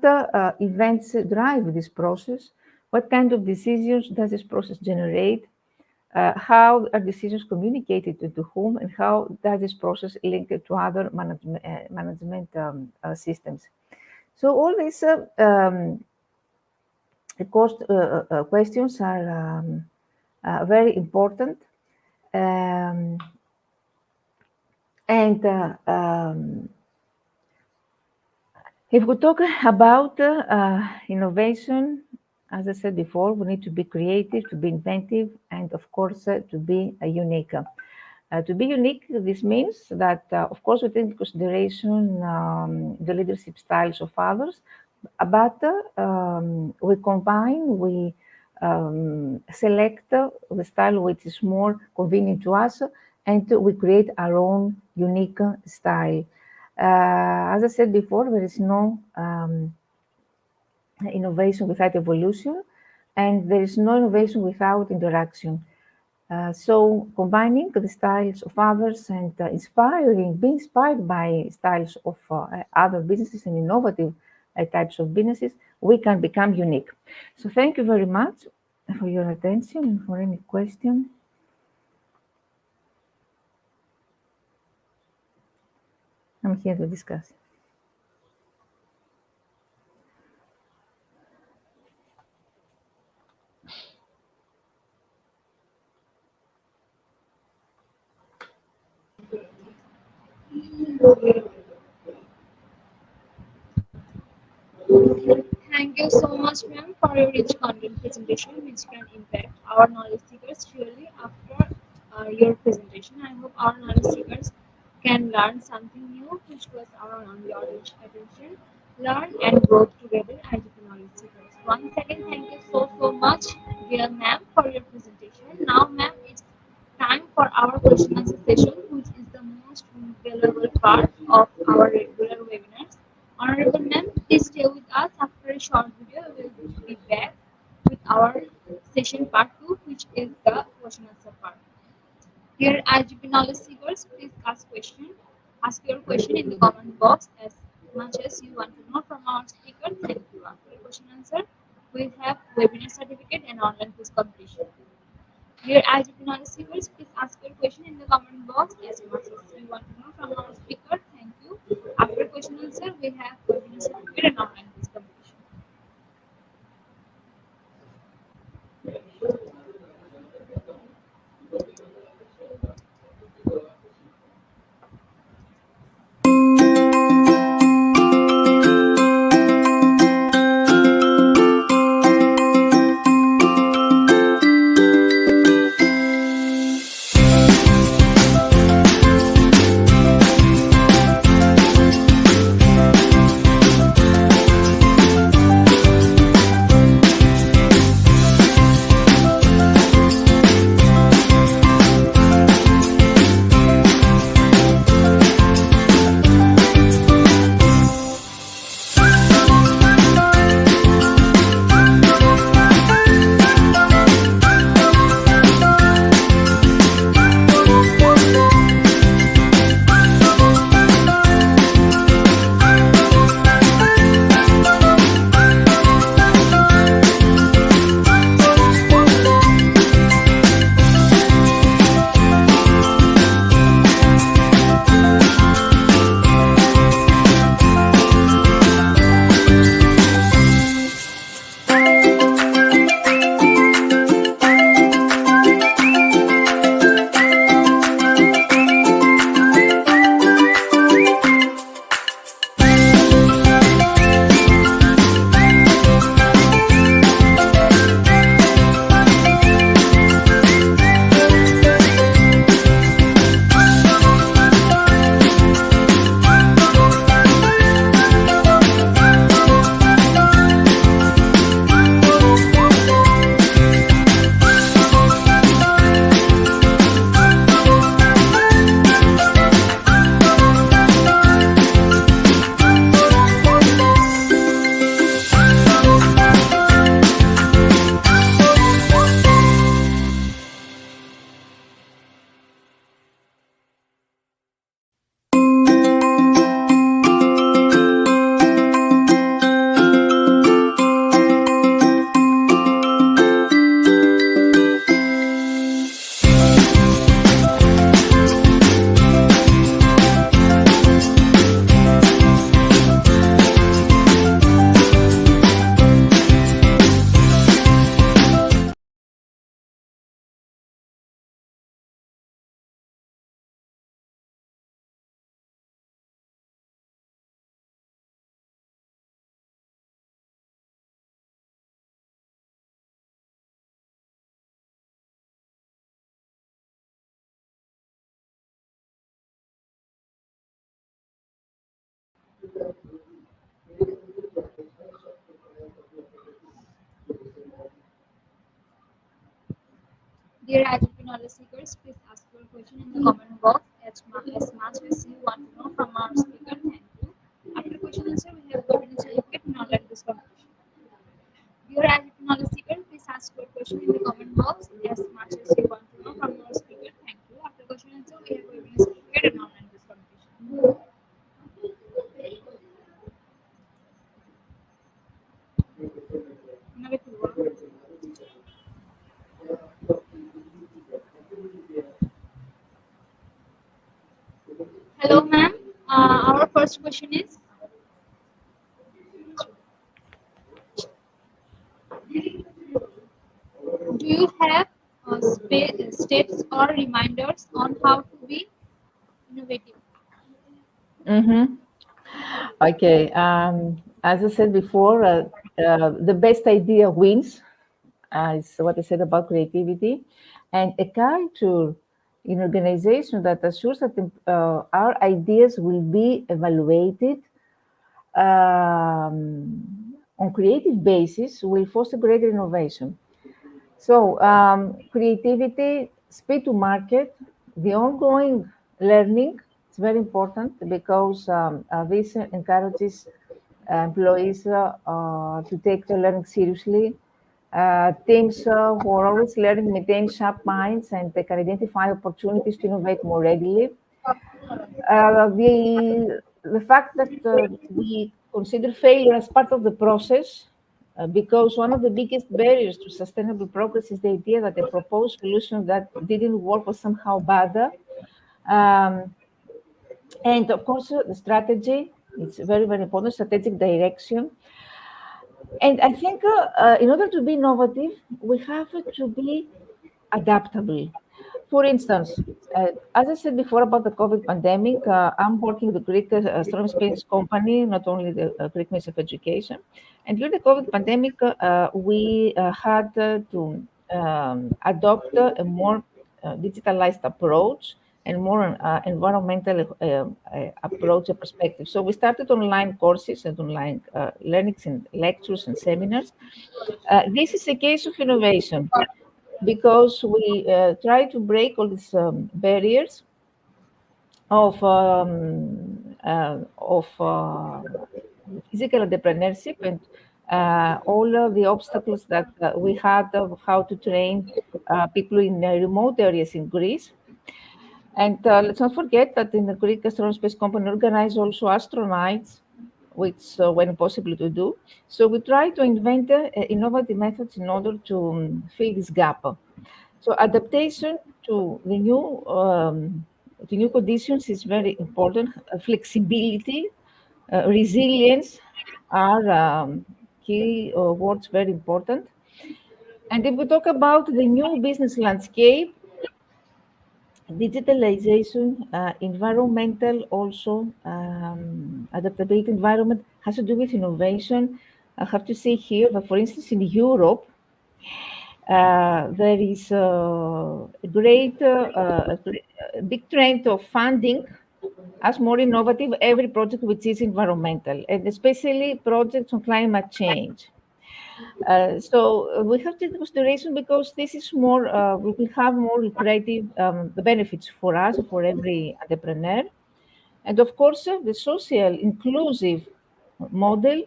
events drive this process? What kind of decisions does this process generate? How are decisions communicated to whom, and how does this process link to other management systems? So all these questions are very important. Um, and If we talk about innovation, as I said before, we need to be creative, to be inventive, and of course, to be unique. To be unique, this means that, of course, we take into consideration the leadership styles of others, but we select the style which is more convenient to us, and we create our own unique style. As I said before, there is no innovation without evolution, and there is no innovation without interaction. So combining the styles of others and being inspired by styles of other businesses and innovative types of businesses, we can become unique. So thank you very much for your attention, and for any question, I'm here to discuss. Thank you so much, ma'am, for your rich content presentation, which can impact our knowledge seekers surely after your presentation. I hope our knowledge seekers can learn something new, which was our knowledge attention, learn and grow together as the knowledge seekers. Once again, thank you so much, dear ma'am, for your presentation. Now, ma'am, it's time for our question answer session, which is the most valuable part of our regular webinars. Honorable ma'am, please stay with us. After a short video, we will be back with our session part 2, which which is the question answer part. Dear IGP knowledge seekers, please ask question. Ask your question in the comment box as much as you want to know from our speaker. Thank you. After your question answer, we have webinar certificate and online quiz completion. Dear IGP knowledge seekers, please ask your question in the comment box as much as you want to know from our speaker. Thank you. After question answer, we have webinar certificate and online quiz completion. Dear IGP knowledge seekers, please ask your question in the comment box as much as you want to know from our speaker. Thank you. After question answer, we have webinar certificate and online quiz competition. Dear IGP knowledge seekers, please ask your question in the comment box as much as you want to know from our speaker. Thank you. After question answer, we have webinar certificate and online quiz competition. Hello, ma'am. Our first question is: do you have steps or reminders on how to be innovative? Mm-hmm. Okay. As I said before, the best idea wins, is what I said about creativity, and a culture in organization that assures that our ideas will be evaluated on creative basis will foster greater innovation. So, creativity, speed to market, the ongoing learning is very important because this encourages employees to take the learning seriously, Teams who are always learning maintain sharp minds and they can identify opportunities to innovate more readily. The fact that we consider failure as part of the process, because one of the biggest barriers to sustainable progress is the idea that a proposed solution that didn't work was somehow bad. Um, and of course, the strategy, it's very, very important, strategic direction. And I think in order to be innovative, we have to be adaptable. For instance, as I said before about the COVID pandemic, I'm working with the Greek Astronomy Space Company, not only the Greek Ministry of Education. And during the COVID pandemic, we had to adopt a more digitalized approach and more environmental approach and perspective. So we started online courses and online learnings and lectures and seminars. This is a case of innovation because we try to break all these barriers of physical entrepreneurship and all of the obstacles that we had of how to train people in remote areas in Greece. And let's not forget that in the Greek Astronomy Space Company organize also astronauts, which were impossible to do. So we try to invent innovative methods in order to fill this gap. So adaptation to new conditions is very important. Flexibility, resilience are key words, very important. And if we talk about the new business landscape, digitalization, environmental also, adaptability environment has to do with innovation. I have to say here that, for instance, in Europe, there is a big trend of funding as more innovative every project which is environmental, and especially projects on climate change. So we have to take into consideration because this is more, we will have more lucrative benefits for us, for every entrepreneur. And of course, the social inclusive model,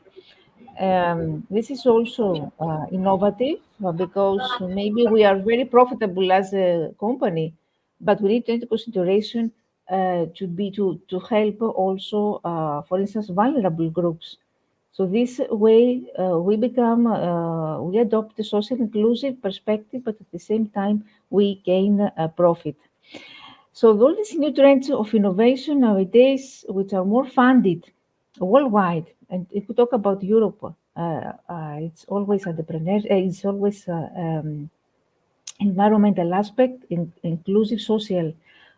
this is also innovative because maybe we are very profitable as a company, but we need to take into consideration to help also, for instance, vulnerable groups. So this way, we adopt a social inclusive perspective, but at the same time, we gain profit. So all these new trends of innovation nowadays, which are more funded worldwide, and if we talk about Europe, it's always entrepreneur, it's always environmental aspect, inclusive social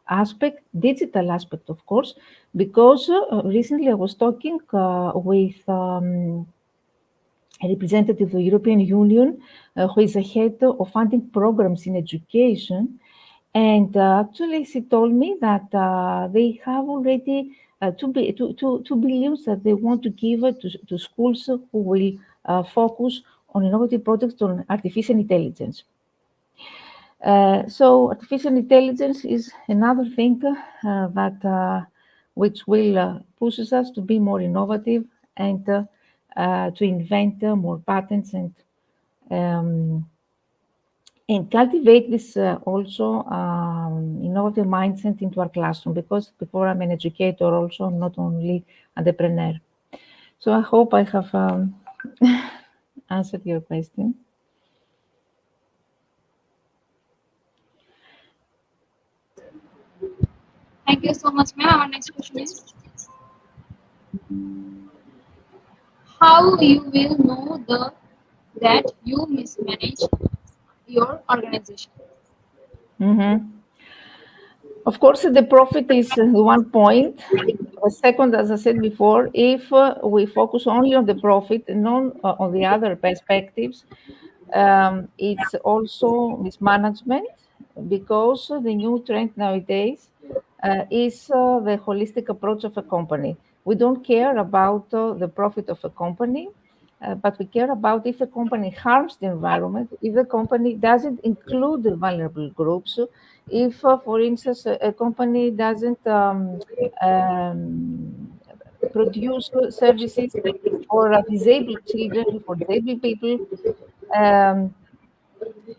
aspect, digital aspect, of course, because recently I was talking with a representative of the European Union who is the head of funding programs in education. And actually, she told me that they have already 2 billion that they want to give to schools who will focus on innovative projects on artificial intelligence. So artificial intelligence is another thing that which will pushes us to be more innovative and to invent more patents um, and cultivate this also innovative mindset into our classroom because before I'm an educator also, not only entrepreneur. So I hope I have answered your question. Thank you so much, ma'am. Our next question is, how you will know that you mismanage your organization? Mhm. Of course, the profit is one point. Second, as I said before, if we focus only on the profit and not on the other perspectives, it's also mismanagement because the new trend nowadays is the holistic approach of a company. We don't care about the profit of a company, but we care about if the company harms the environment, if the company doesn't include the vulnerable groups, if, for instance, a company doesn't produce services for disabled children, for disabled people,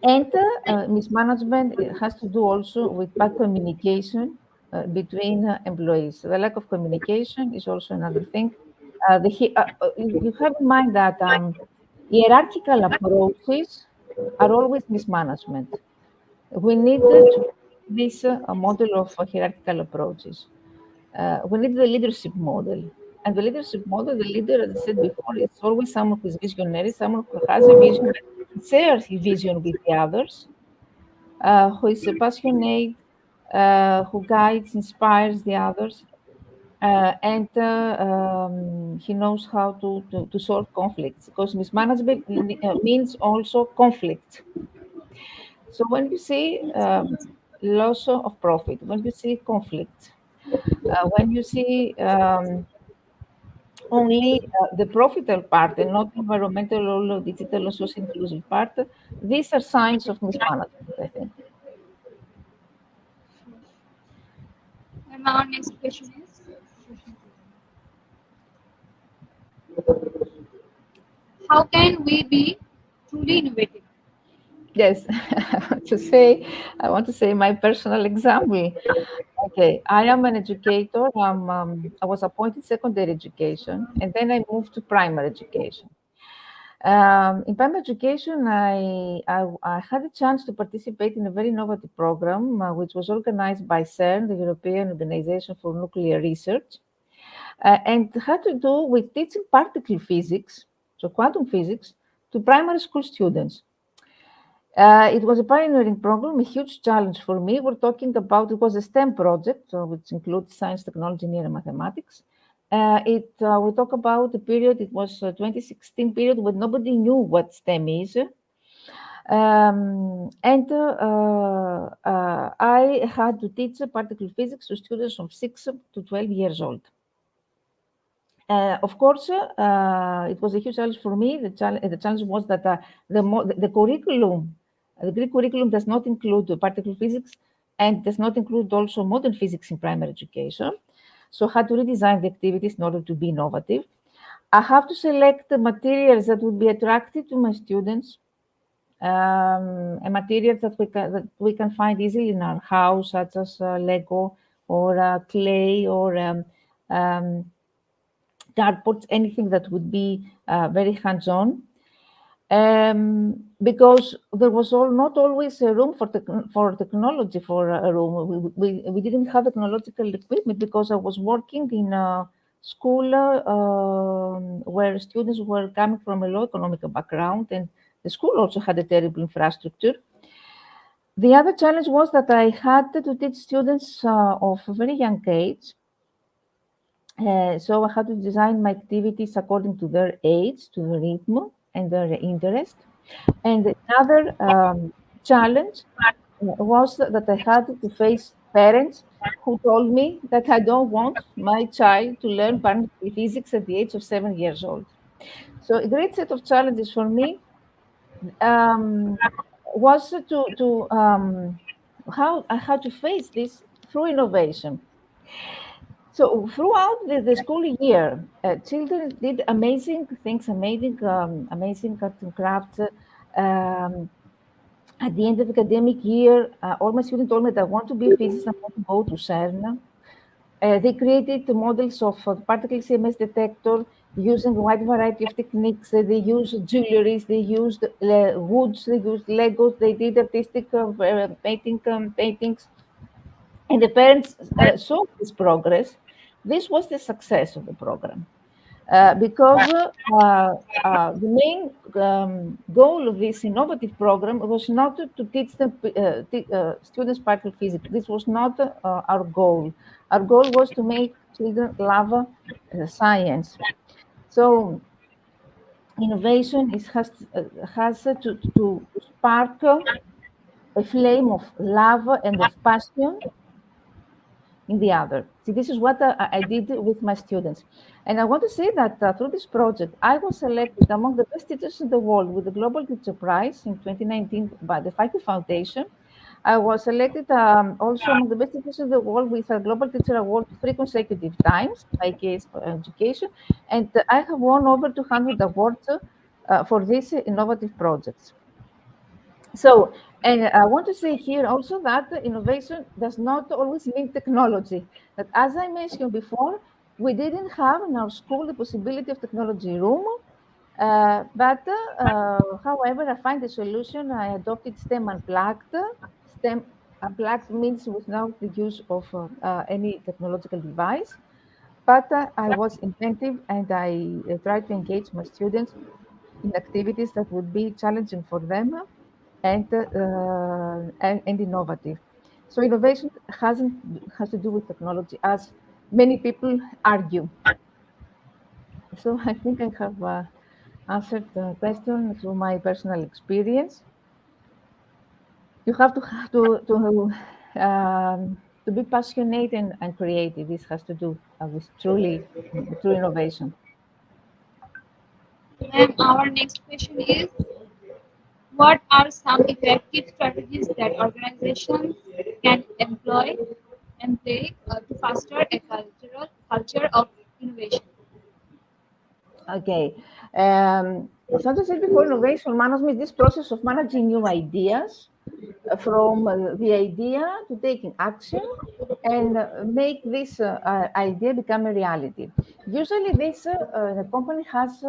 And mismanagement has to do also with bad communication between employees. The lack of communication is also another thing. You have in mind that hierarchical approaches are always mismanagement. We need to this a model of hierarchical approaches. We need the leadership model. And the leadership model, the leader, as I said before, is always someone who is visionary, someone who has a vision, shares his vision with the others, who is passionate, who guides, inspires the others, and he knows how to solve conflicts because mismanagement means also conflict. So when you see loss of profit, when you see conflict, when you see only the profitable part and not environmental or digital or social inclusive part, these are signs of mismanagement, I think. And our next question is, how can we be truly innovative? Yes, I want to say my personal example. Okay, I am an educator. I was appointed secondary education, and then I moved to primary education. In primary education, I had a chance to participate in a very innovative program, which was organized by CERN, the European Organization for Nuclear Research, and had to do with teaching particle physics, so quantum physics, to primary school students. It was a pioneering program, a huge challenge for me. We're talking about it was a STEM project, which includes science, technology, engineering, and mathematics. We talk about the period. It was 2016 period when nobody knew what STEM is, I had to teach particle physics to students from 6 to 12 years old. Of course, it was a huge challenge for me. The challenge was that the curriculum, the Greek curriculum, does not include the particle physics and does not include also modern physics in primary education. So I had to redesign the activities in order to be innovative. I have to select the materials that would be attractive to my students, and materials that we can find easily in our house, such as Lego or clay or um, cardboards, anything that would be very hands-on. Because there was not always a room for technology for a room. We didn't have technological equipment because I was working in a school where students were coming from a low economic background, and the school also had a terrible infrastructure. The other challenge was that I had to teach students of a very young age. So I had to design my activities according to their age, to the rhythm, and their interest. And another challenge was that I had to face parents who told me that I don't want my child to learn particle physics at the age of 7 years old. So a great set of challenges for me um, was to how I had to face this through innovation. So throughout the school year, children did amazing things, amazing arts and crafts. Um, at the end of the academic year, all my students told me that I want to be a physicist, I want to go to CERN. They created the models of particle CMS detector using a wide variety of techniques. They used jewelries, they used woods, they used Legos, they did artistic paintings. And the parents saw this progress. This was the success of the program because the main goal of this innovative program was not to teach the students particle physics. This was not our goal. Our goal was to make children love science. So innovation has to spark a flame of love and of passion in the other. See, this is what I did with my students. And I want to say that through this project, I was selected among the best teachers in the world with the Global Teacher Prize in 2019 by the FICO Foundation. I was selected also among the best teachers in the world with a Global Teacher Award 3 consecutive times by case for education. And I have won over 200 awards for these innovative projects. So, and I want to say here also that innovation does not always mean technology. That, as I mentioned before, we didn't have in our school the possibility of technology room. However, I find a solution. I adopted STEM unplugged. STEM unplugged means without the use of any technological device. But I was inventive and I tried to engage my students in activities that would be challenging for them and innovative. So innovation has to do with technology, as many people argue. So I think I have answered the question through my personal experience. You to be passionate and creative. This has to do with truly true innovation. And our next question is, what are some effective strategies that organizations can employ to foster a culture of innovation? Okay. As I said before, innovation management is this process of managing new ideas from the idea to taking action and make this idea become a reality. Usually, the company has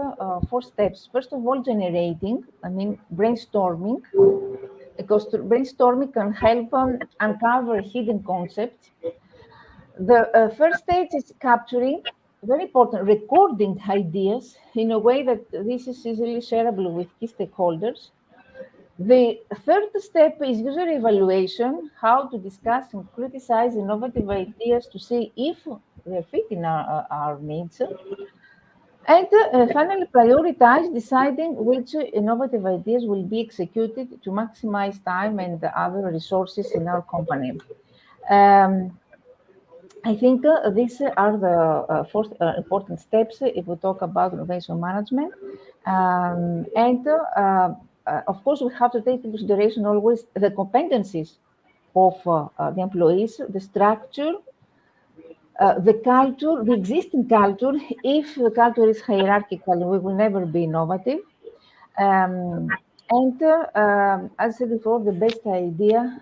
four steps. First of all, generating, I mean, brainstorming, because brainstorming can help uncover hidden concepts. The first stage is capturing, very important, recording ideas in a way that this is easily shareable with key stakeholders. The third step is user evaluation, how to discuss and criticize innovative ideas to see if they fit in our needs. And finally, prioritize, deciding which innovative ideas will be executed to maximize time and other resources in our company. Um, I think these are the four important steps if we talk about innovation management. Of course, we have to take into consideration always the competencies of the employees, the structure, the culture, the existing culture. If the culture is hierarchical, we will never be innovative. As I said before, the best idea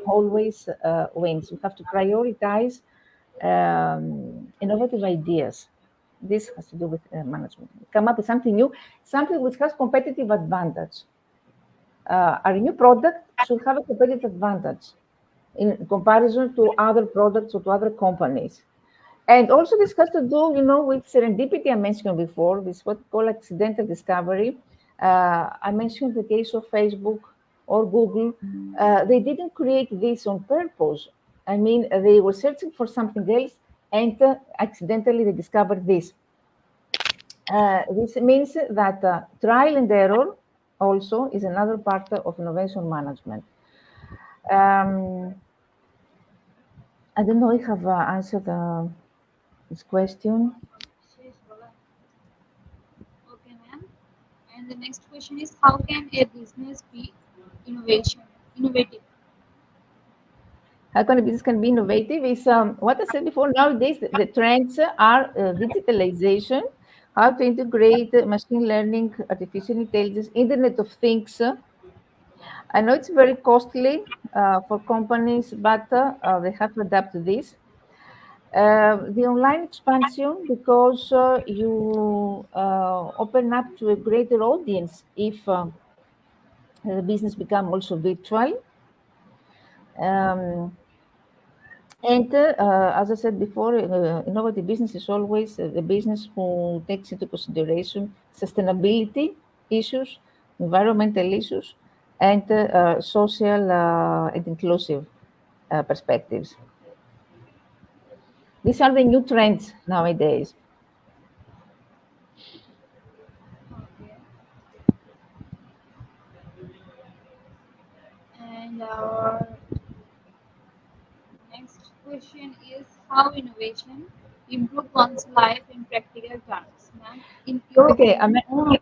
always wins. We have to prioritize innovative ideas. This has to do with management. Come up with something new, something which has competitive advantage. Our new product should have a competitive advantage in comparison to other products or to other companies. And also, this has to do, with serendipity I mentioned before. This is what we call accidental discovery. I mentioned the case of Facebook or Google. They didn't create this on purpose. I mean, they were searching for something else, and accidentally they discovered this. This means that trial and error also is another part of innovation management. Um, I don't know if I have answered this question. Okay, ma'am. And the next question is, how can a business be innovative? How can a business can be innovative is what I said before. Nowadays, the trends are digitalization, how to integrate machine learning, artificial intelligence, Internet of Things. I know it's very costly for companies, but they have to adapt to this. The online expansion, because you open up to a greater audience if the business become also virtual. Um, as I said before, innovative business is always the business who takes into consideration sustainability issues, environmental issues, and social and inclusive perspectives. These are the new trends nowadays. Okay. And our next question is, how innovation improve one's life in practical terms, ma'am? In your Okay, opinion.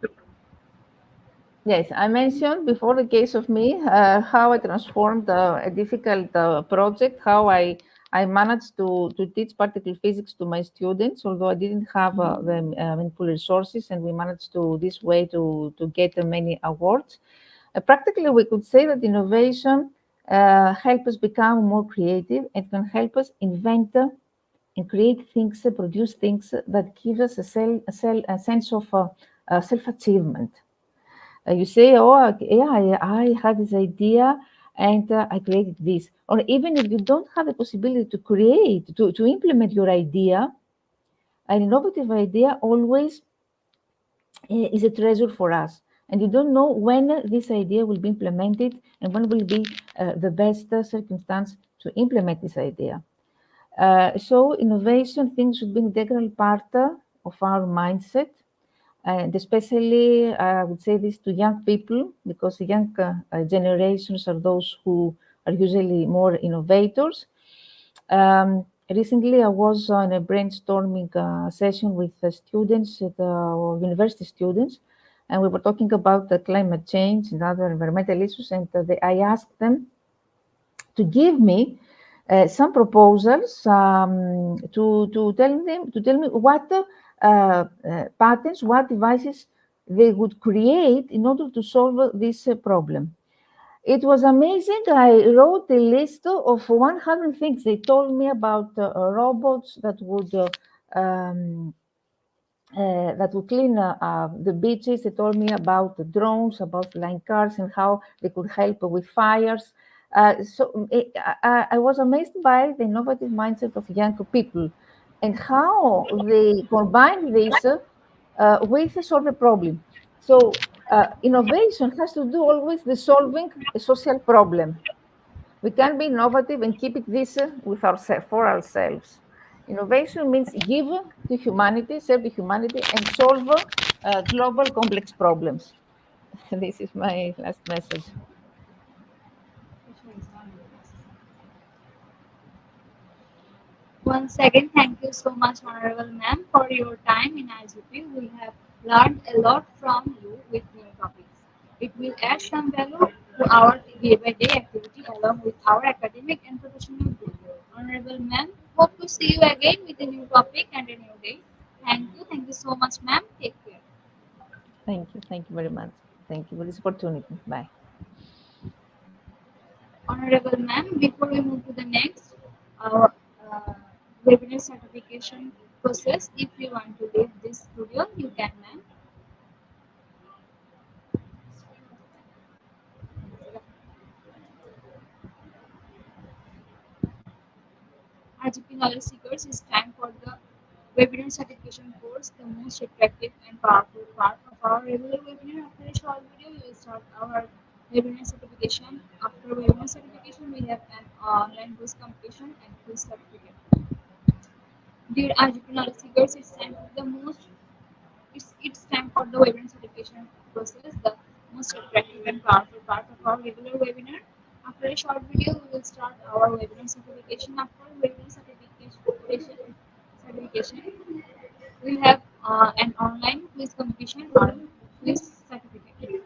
yes, I mentioned before the case of me how I transformed a difficult project, how I managed to teach particle physics to my students, although I didn't have the meaningful resources, and we managed to this way to get many awards. Practically, we could say that innovation help us become more creative and can help us invent and create things, produce things that give us a sense of self-achievement. You say, oh, yeah, I had this idea and I created this. Or even if you don't have the possibility to create, to implement your idea, an innovative idea always is a treasure for us. And you don't know when this idea will be implemented and when will be the best circumstance to implement this idea. So innovation things should be an integral part of our mindset, and especially I would say this to young people because the young generations are those who are usually more innovators. Recently, I was in a brainstorming session with the students, university students, and we were talking about the climate change and other environmental issues. And I asked them to give me some proposals to tell me what patents, what devices they would create in order to solve this problem. It was amazing. I wrote a list of 100 things. They told me about robots that would clean the beaches. They told me about the drones, about flying cars, and how they could help with fires. I was amazed by the innovative mindset of young people and how they combine this with a solve a problem. So innovation has to do always with solving a social problem. We can be innovative and keep it this with ourselves for ourselves. Innovation means give to humanity, serve to humanity, and solve global complex problems. This is my last message. Once again, thank you so much, Honorable Ma'am, for your time in IGP. We have learned a lot from you with new topics. It will add some value to our day-by-day activity along with our academic and professional growth. Honorable Ma'am, hope to see you again with a new topic and a new day. Thank you. Thank you so much, Ma'am. Take care. Thank you. Thank you very much. Thank you for this opportunity. Bye. Honorable Ma'am, before we move to the next uh, uh, webinar certification process, if you want to leave this studio, you can, ma'am. RGP Knowledge Seekers, it's time for the webinar certification course, the most attractive and powerful part of our regular webinar. After a short video, we will start our webinar certification. After webinar certification, we have an online quiz competition and quiz certificate. Dear RGP Knowledge Seekers, it's time for the webinar certification process, the most attractive and powerful part of our regular webinar. After a short video, we will start our webinar certification. After webinar certification, we have an online quiz competition or quiz certificate.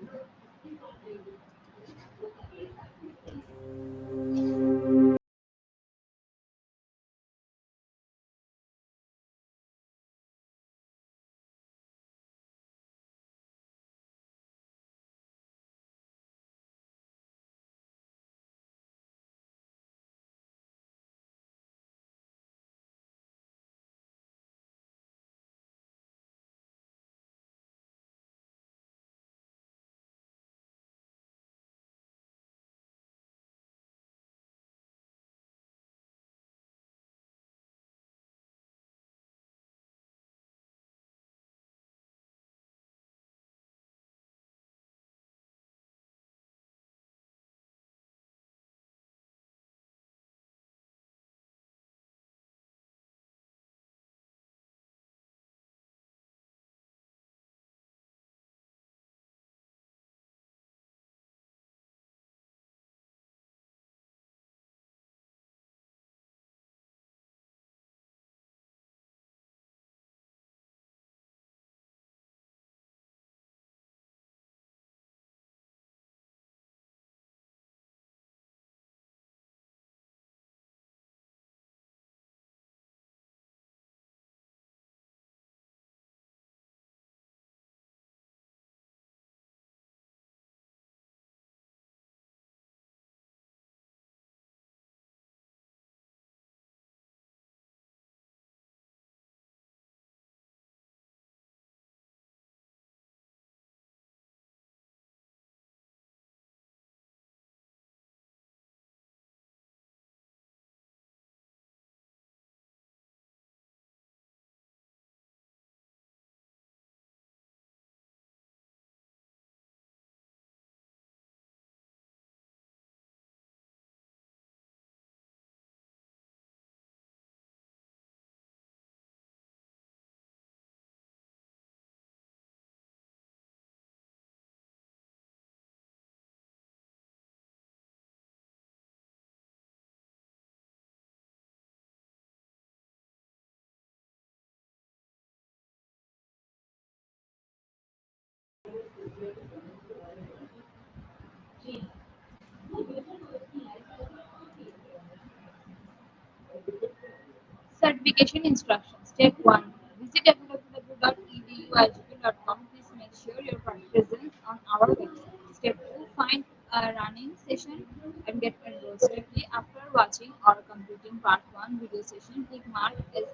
Certification instructions. Step 1. Visit www.educationist.com. Please make sure your presence on our website. Step 2. Find a running session and get enrolled. Step 3. After watching or completing part 1 video session, click mark as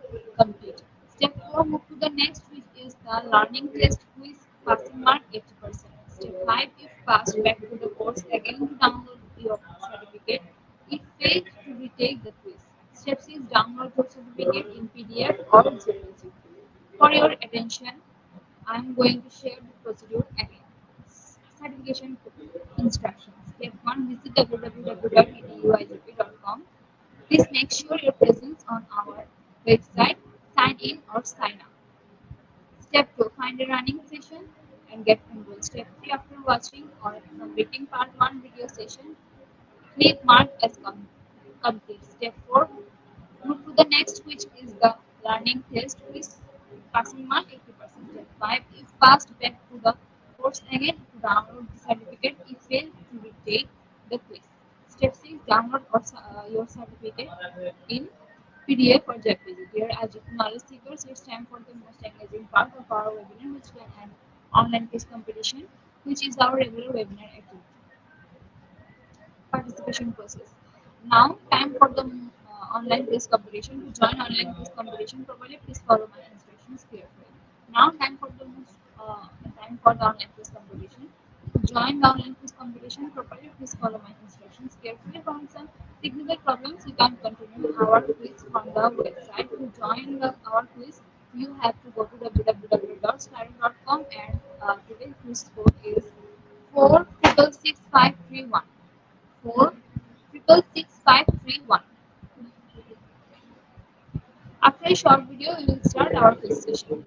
complete. Step 4. Move to the next, which is the learning test quiz. Passing mark 80%. Step 5. If passed, back to the course again to download your certificate. If failed, to retake the quiz. Step 6. Download your certificate in PDF or JPG. For your attention, I am going to share the procedure again. Certification instructions. Step 1. Visit www.eduigp.com. Please make sure your presence on our website. Sign in or sign up. Step 2. Find a running session and get enrolled. Step 3. After watching or completing part 1 video session, click mark as complete. Step 4. Move to the next, which is the learning test quiz. Passing mark 80%. Step 5. If passed, back to the course again to download the certificate. If failed, to retake the quiz. Step 6. Download your certificate in PDF or JPG. Dear Ajit knowledge seekers, it's time for the most engaging part of our webinar, which is an online quiz competition, which is our regular webinar activity participation process. Now, time for the online quiz competition. To join online quiz competition properly, please follow my instructions carefully. Now, time for the online quiz competition. To join the online quiz competition properly, please follow my instructions carefully. From some technical problems, you can continue our quiz from the website. To join our quiz, you have to go to www.starring.com and today's quiz code is 4666531. 4666531. After a short video, we will start our quiz session.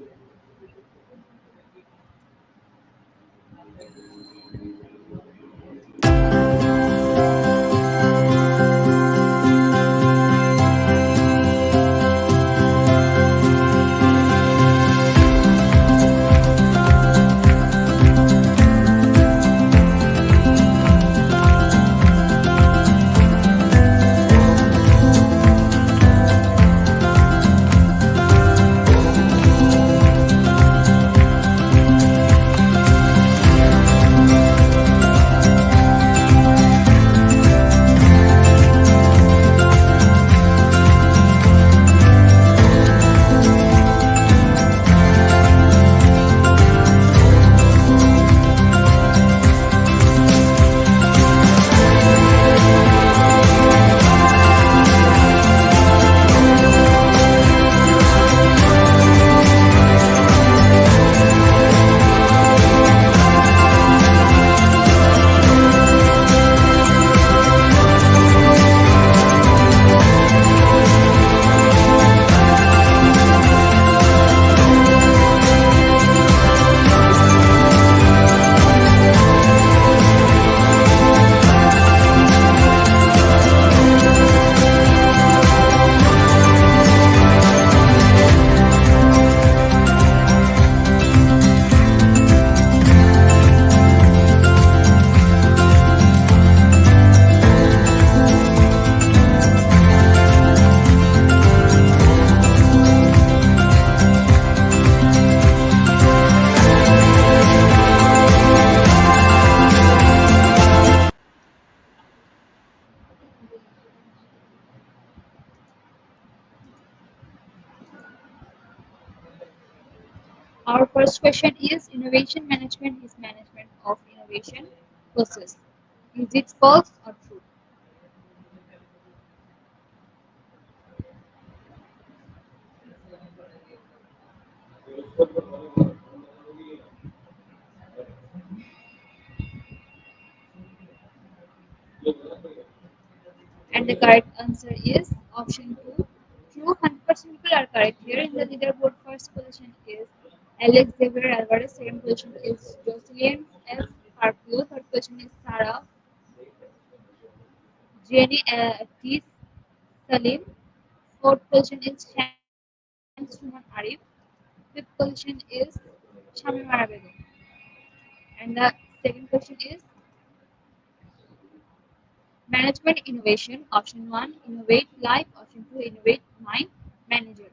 Our first question is innovation management is management of innovation process. Is it false or true? And the correct answer is option 2. True, 100% people are correct. Here in the leaderboard, first position is Alex Xavier Alvarez, second position is Jocelyn F. Carpio, third position is Sarah Jenny T. Salim, fourth position is Shams Suman Arif, fifth position is Shamimara Begum. And the second question is management innovation. Option 1 innovate life, option 2 innovate mind, manager.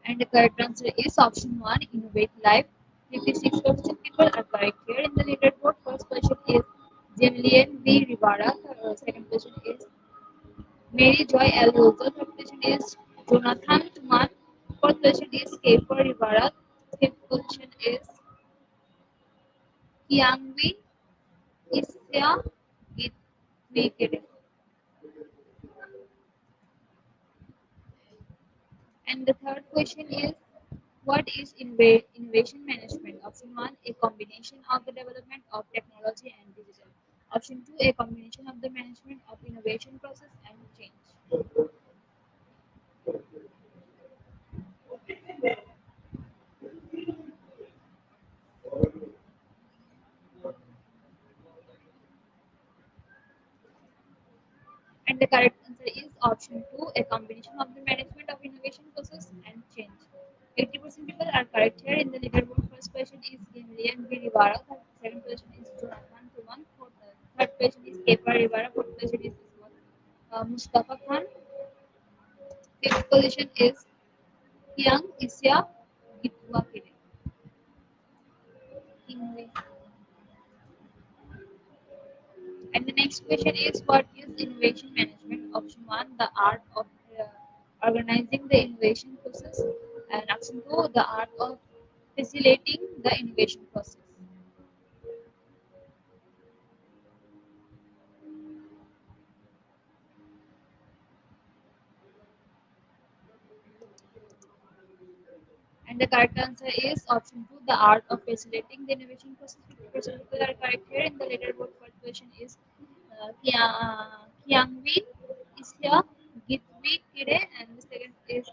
And the correct answer is option 1, Innovate Life. 56% people are correct here. In the leaderboard, first question is Jemilian V. Rivara. Second question is Mary Joy L. Wilson. Third question is Jonathan Tuman. Fourth question is Kefor Rivara. Fifth question is Kiangwi Isya Gitwikere. And the third question is what is innovation management? Option 1, a combination of the development of technology and digital. Option 2, a combination of the management of innovation process and change. And the correct answer is option 2, a combination of the management of innovation process and change. 80% people are correct here. In the leaderboard, first question is Gimlian B. Rivara, second question is Jonathan Tuman, third question is Kepa Rivara, fourth question is Mustafa Khan, fifth position is Yang Isya Gitwakere. English. And the next question is what is innovation management? Option 1, the art of organizing the innovation process. And option 2, the art of facilitating the innovation process. And the correct answer is option 2, the art of facilitating the innovation process. 50% people are correct here. In the leaderboard, first question is Kiangwin Isya Gitwi Kire, and the second is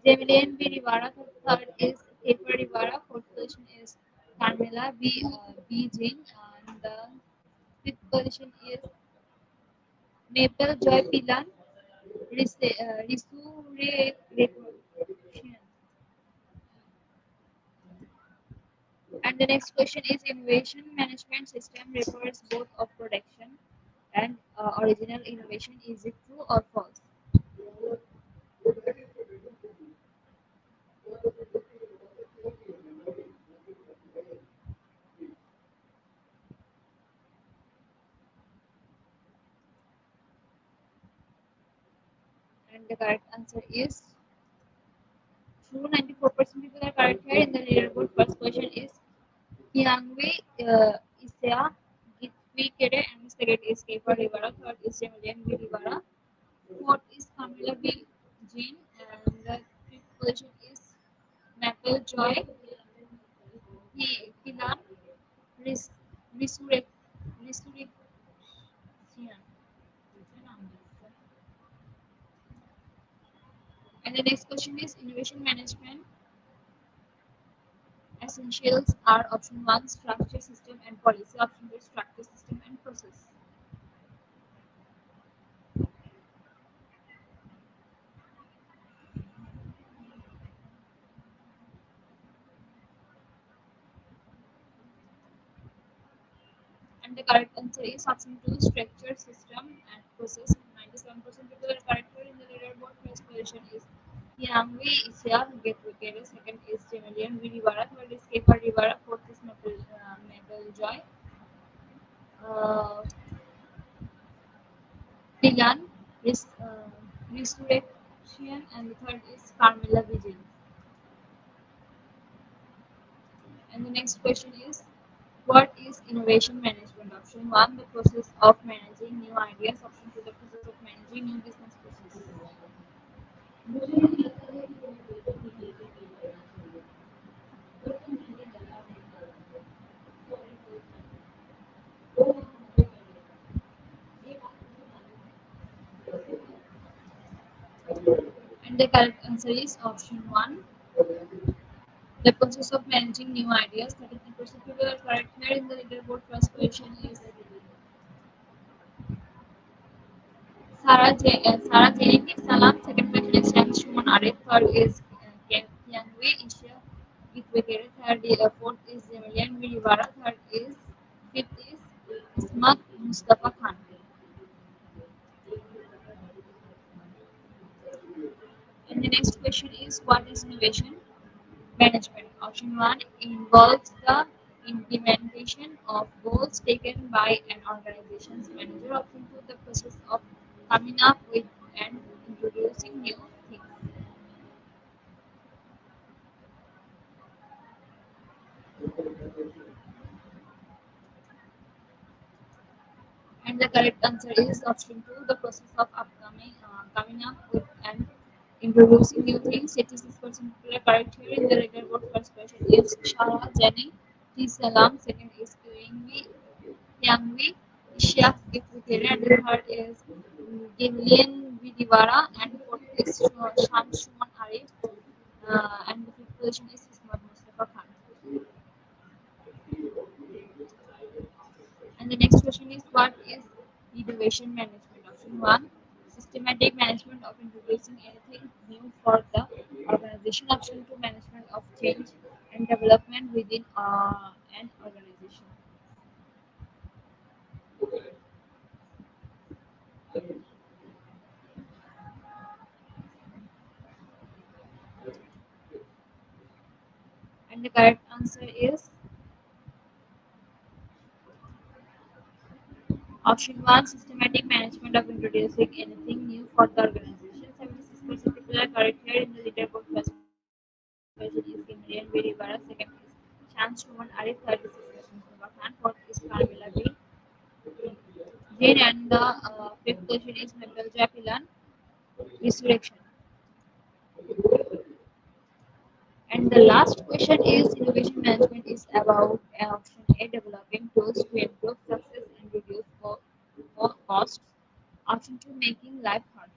Jemilian B. Rivara, third is Kepa Rivara, fourth position is Carmela B. Jin, and the fifth position is Maple Joy Pilan Resurrection. And the next question is innovation management system refers both of production and original innovation. Is it true or false? And the correct answer is true. 94% people are correct here. In the leaderboard, first question is Yangwei Isya Gitwi Kere, and the second is Kepa Rivara, third is Jemilian B. Rivara, fourth is Camila B. Jean, and the fifth position is Maple Joy Pilar Ris- Resurrect Resurrection. And the next question is innovation management essentials are option 1, structure, system, and policy. Option 2, structure, system, and process. And the correct answer is option 2, structure, system, and process. 97% people are correct here. In the leaderboard, first position is Yangwi Isya Getwikere, second is Jemilian Rivara, third is Kepa Rivara, fourth is Maple Joy. Uh, Dilan Resurrection, and the third is Carmela Vigil. And the next question is what is innovation management? Option 1, the process of managing new ideas. Option 2, the process of managing new business processes. And the correct answer is option 1, the process of managing new ideas. 33% people are correct here. In the leaderboard, first question is Sarah Jenny Salam. Second question is Shams Shuman Arif. Third is Kiangwei Isha Gitwekere. Fourth is Emilian Mirivara. Fifth is Ismat Mustafa Khan. And the next question is what is innovation management? Option one involves the implementation of goals taken by an organization's manager. Option two the process of coming up with and introducing new things. And the correct answer is option two, the process of coming up with and introducing new things. 86% people are correct here. In the record board, first question is Shara Jani T. Salam, second is Yangvi, Ishaq Gifukere, and the third is Gimlian Vidivara, and the fourth is Shamshuman Arif, and the fifth position is Ismat Mustafa Khan. And the next question is what is innovation management? Option one, systematic management of introducing anything new for the organization. Option two, management of change and development within an organization. And the correct answer is option one, systematic management of introducing anything new for the organization. 76% people are correct here in the leaderboard. First person is Gimrian Virivara, second is Chance Roman Arif, 36% Khan, fourth is Carmela B. Jane, and the fifth question is Mabel Japilan, Resurrection. And the last question is innovation management is about option A, developing tools to improve success and reduce costs. Option 2, making life harder.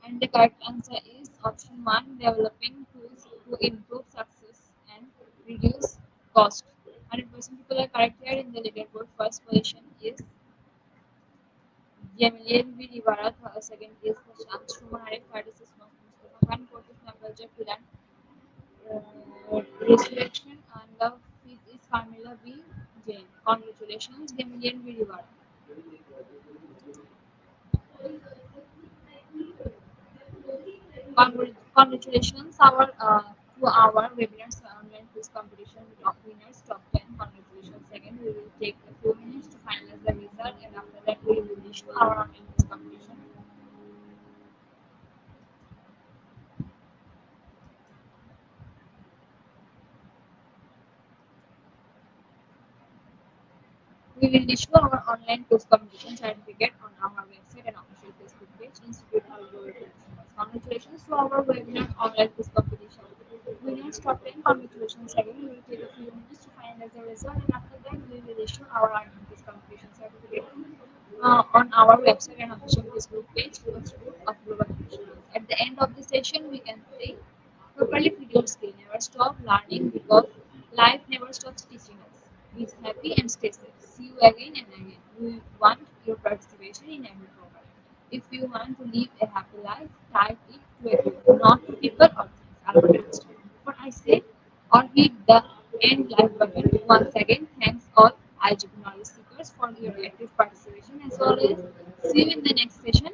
And the correct answer is option 1, developing tools to improve success and reduce cost. 100% people are correct here in the leaderboard. First position is Jamilian V. Rivara, second is Prashant Shumare, third is Mustafa Khan, fourth is Nabalja Kiran, Resurrection, and the fifth is Carmela B. Jain. Congratulations, Jamilian V. Rivara. Congratulations to our webinars online quiz competition with top winners, top 10. Congratulations again. We will take a few minutes to finalize the result, and after that, we will issue our online quiz competition. We will issue our online course completion certificate on our website and official Facebook page, Institute of Global Professionals. Congratulations to our webinar online course competition. Winners top 10, congratulations again. We will take a few minutes to finalize the result, and after that, we will issue our online course completion certificate on our website and official Facebook page, Institute of Global Professionals. At the end of the session, we can say, properly feed your skill. Never stop learning because life never stops teaching us. Be happy and stay safe. See you again and again. We want your participation in every program. If you want to live a happy life, type it to a group, not to people or things. Albert Einstein. Before I say or hit the end live button, once again, thanks all IGP knowledge seekers for your active participation as always. See you in the next session.